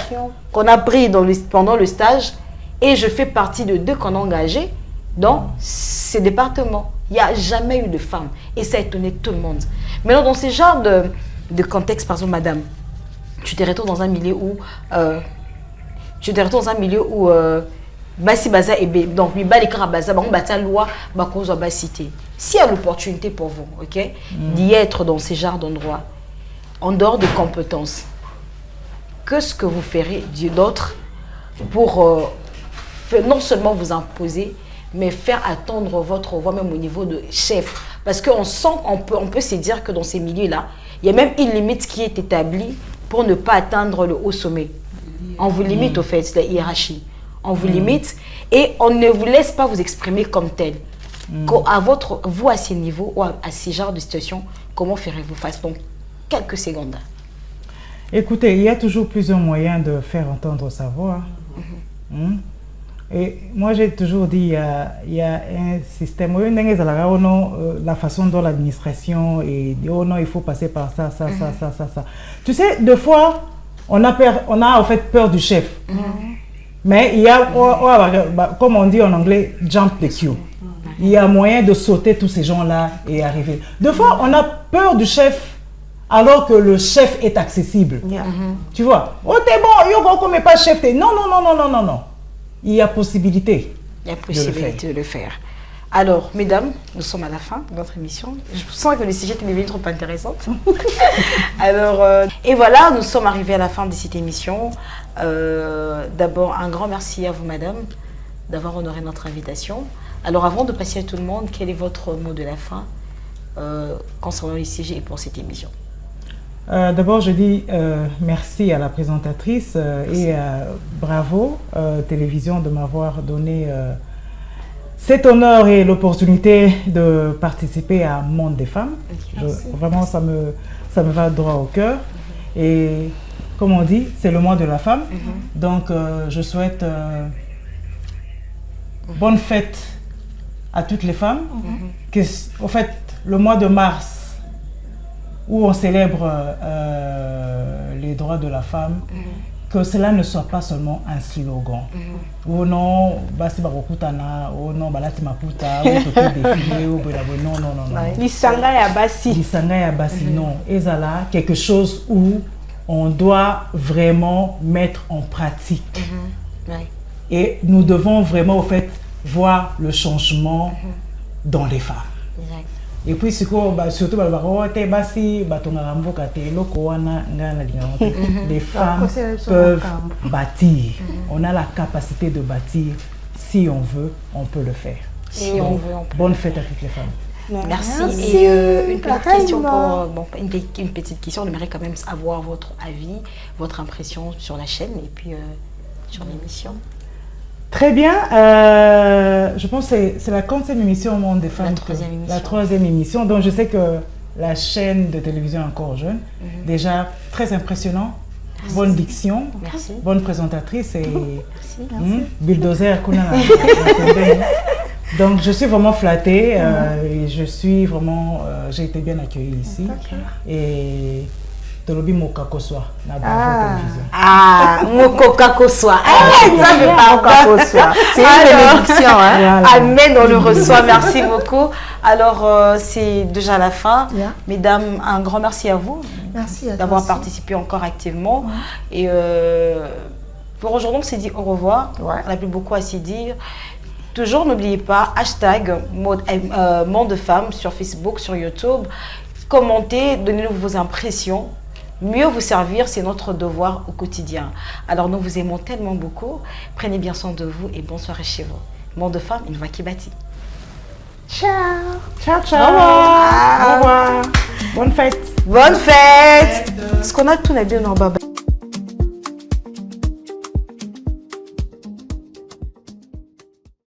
[SPEAKER 1] qu'on a pris pendant le stage et je fais partie de 2 qu'on a engagés dans ces départements. Il n'y a jamais eu de femmes et ça a étonné tout le monde. Maintenant, dans ce genre de contexte, par exemple, madame, tu te retrouves dans un milieu où Basi Baza et donc Baza, loi, cité. S'il y a l'opportunité pour vous, ok, d'y être dans ces genres d'endroits, en dehors de compétences, qu'est-ce que vous ferez d'autre pour non seulement vous imposer, mais faire attendre votre voix même au niveau de chef. Parce qu'on sent, on peut se dire que dans ces milieux-là, il y a même une limite qui est établie pour ne pas atteindre le haut sommet. On vous limite au fait, la hiérarchie. On vous limite et on ne vous laisse pas vous exprimer comme tel. Vous, à ces niveaux ou à ces genres de situations, comment ferez-vous face? Donc, quelques secondes.
[SPEAKER 4] Écoutez, il y a toujours plusieurs moyens de faire entendre sa voix. Et moi, j'ai toujours dit, il y a un système, la façon dont l'administration et oh non, il faut passer par ça. Tu sais, des fois, on a en fait peur du chef. Mais il y a, comme on dit en anglais, jump the queue. Il y a moyen de sauter tous ces gens-là et arriver. Des fois, on a peur du chef alors que le chef est accessible. Tu vois, oh t'es bon, yo, mais pas chef. Non. Il y a possibilité.
[SPEAKER 1] Il y a possibilité de le faire. Alors, mesdames, nous sommes à la fin de notre émission. Je sens que le sujet est devenu trop intéressant. Alors, et voilà, nous sommes arrivés à la fin de cette émission. D'abord, un grand merci à vous, madame, d'avoir honoré notre invitation. Alors, avant de passer à tout le monde, quel est votre mot de la fin concernant le sujet et pour cette émission?
[SPEAKER 4] D'abord, je dis merci à la présentatrice et bravo Télévision de m'avoir donné cet honneur et l'opportunité de participer à Monde des femmes. Vraiment, ça me va droit au cœur. Et comme on dit, c'est le mois de la femme. Donc, je souhaite bonne fête à toutes les femmes. En fait, le mois de mars, où on célèbre les droits de la femme, que cela ne soit pas seulement un slogan. Oh non, basi bakokutana, oh non, balati maputa, ou toke défilé, ou non.
[SPEAKER 2] Lisanga ya basi.
[SPEAKER 4] Lisanga ya basi, non. Et ça là, quelque chose où on doit vraiment mettre en pratique. Et nous devons vraiment, au fait, voir le changement dans les femmes. Et puis, surtout, les femmes peuvent bâtir. On a la capacité de bâtir. Si on veut, on peut le faire. Bonne fête à toutes les femmes.
[SPEAKER 1] Merci. Et une petite question, on aimerait quand même avoir votre avis, votre impression sur la chaîne et puis sur l'émission.
[SPEAKER 4] Très bien, je pense que c'est la 15e émission au Monde des femmes. La troisième émission. Donc je sais que la chaîne de télévision est encore jeune. Déjà très impressionnant. Merci. Bonne diction, bonne présentatrice et bulldozer. Donc je suis vraiment flattée et je suis vraiment, j'ai été bien accueillie ici. Et Tolobi Mokakoswa, la télévision.
[SPEAKER 1] Mokakoswa. Ça ne pas Mokakoswa. C'est une bénédiction. Amen, on le reçoit. Merci beaucoup. Alors, c'est déjà la fin. Mesdames, un grand merci à vous d'avoir participé encore activement. Et pour aujourd'hui, on s'est dit au revoir. On n'a plus beaucoup à s'y dire. Toujours, n'oubliez pas, hashtag Monde de Femmes sur Facebook, sur YouTube. Commentez, donnez-nous vos impressions. Mieux vous servir, c'est notre devoir au quotidien. Alors nous vous aimons tellement beaucoup. Prenez bien soin de vous et bonne soirée chez vous. Monde de Femmes, une voix qui bâtit.
[SPEAKER 2] Ciao.
[SPEAKER 4] Ciao, ciao. Au revoir. Au revoir. Bonne fête.
[SPEAKER 1] Bonne fête. Est-ce qu'on a tout à dire dans Baba?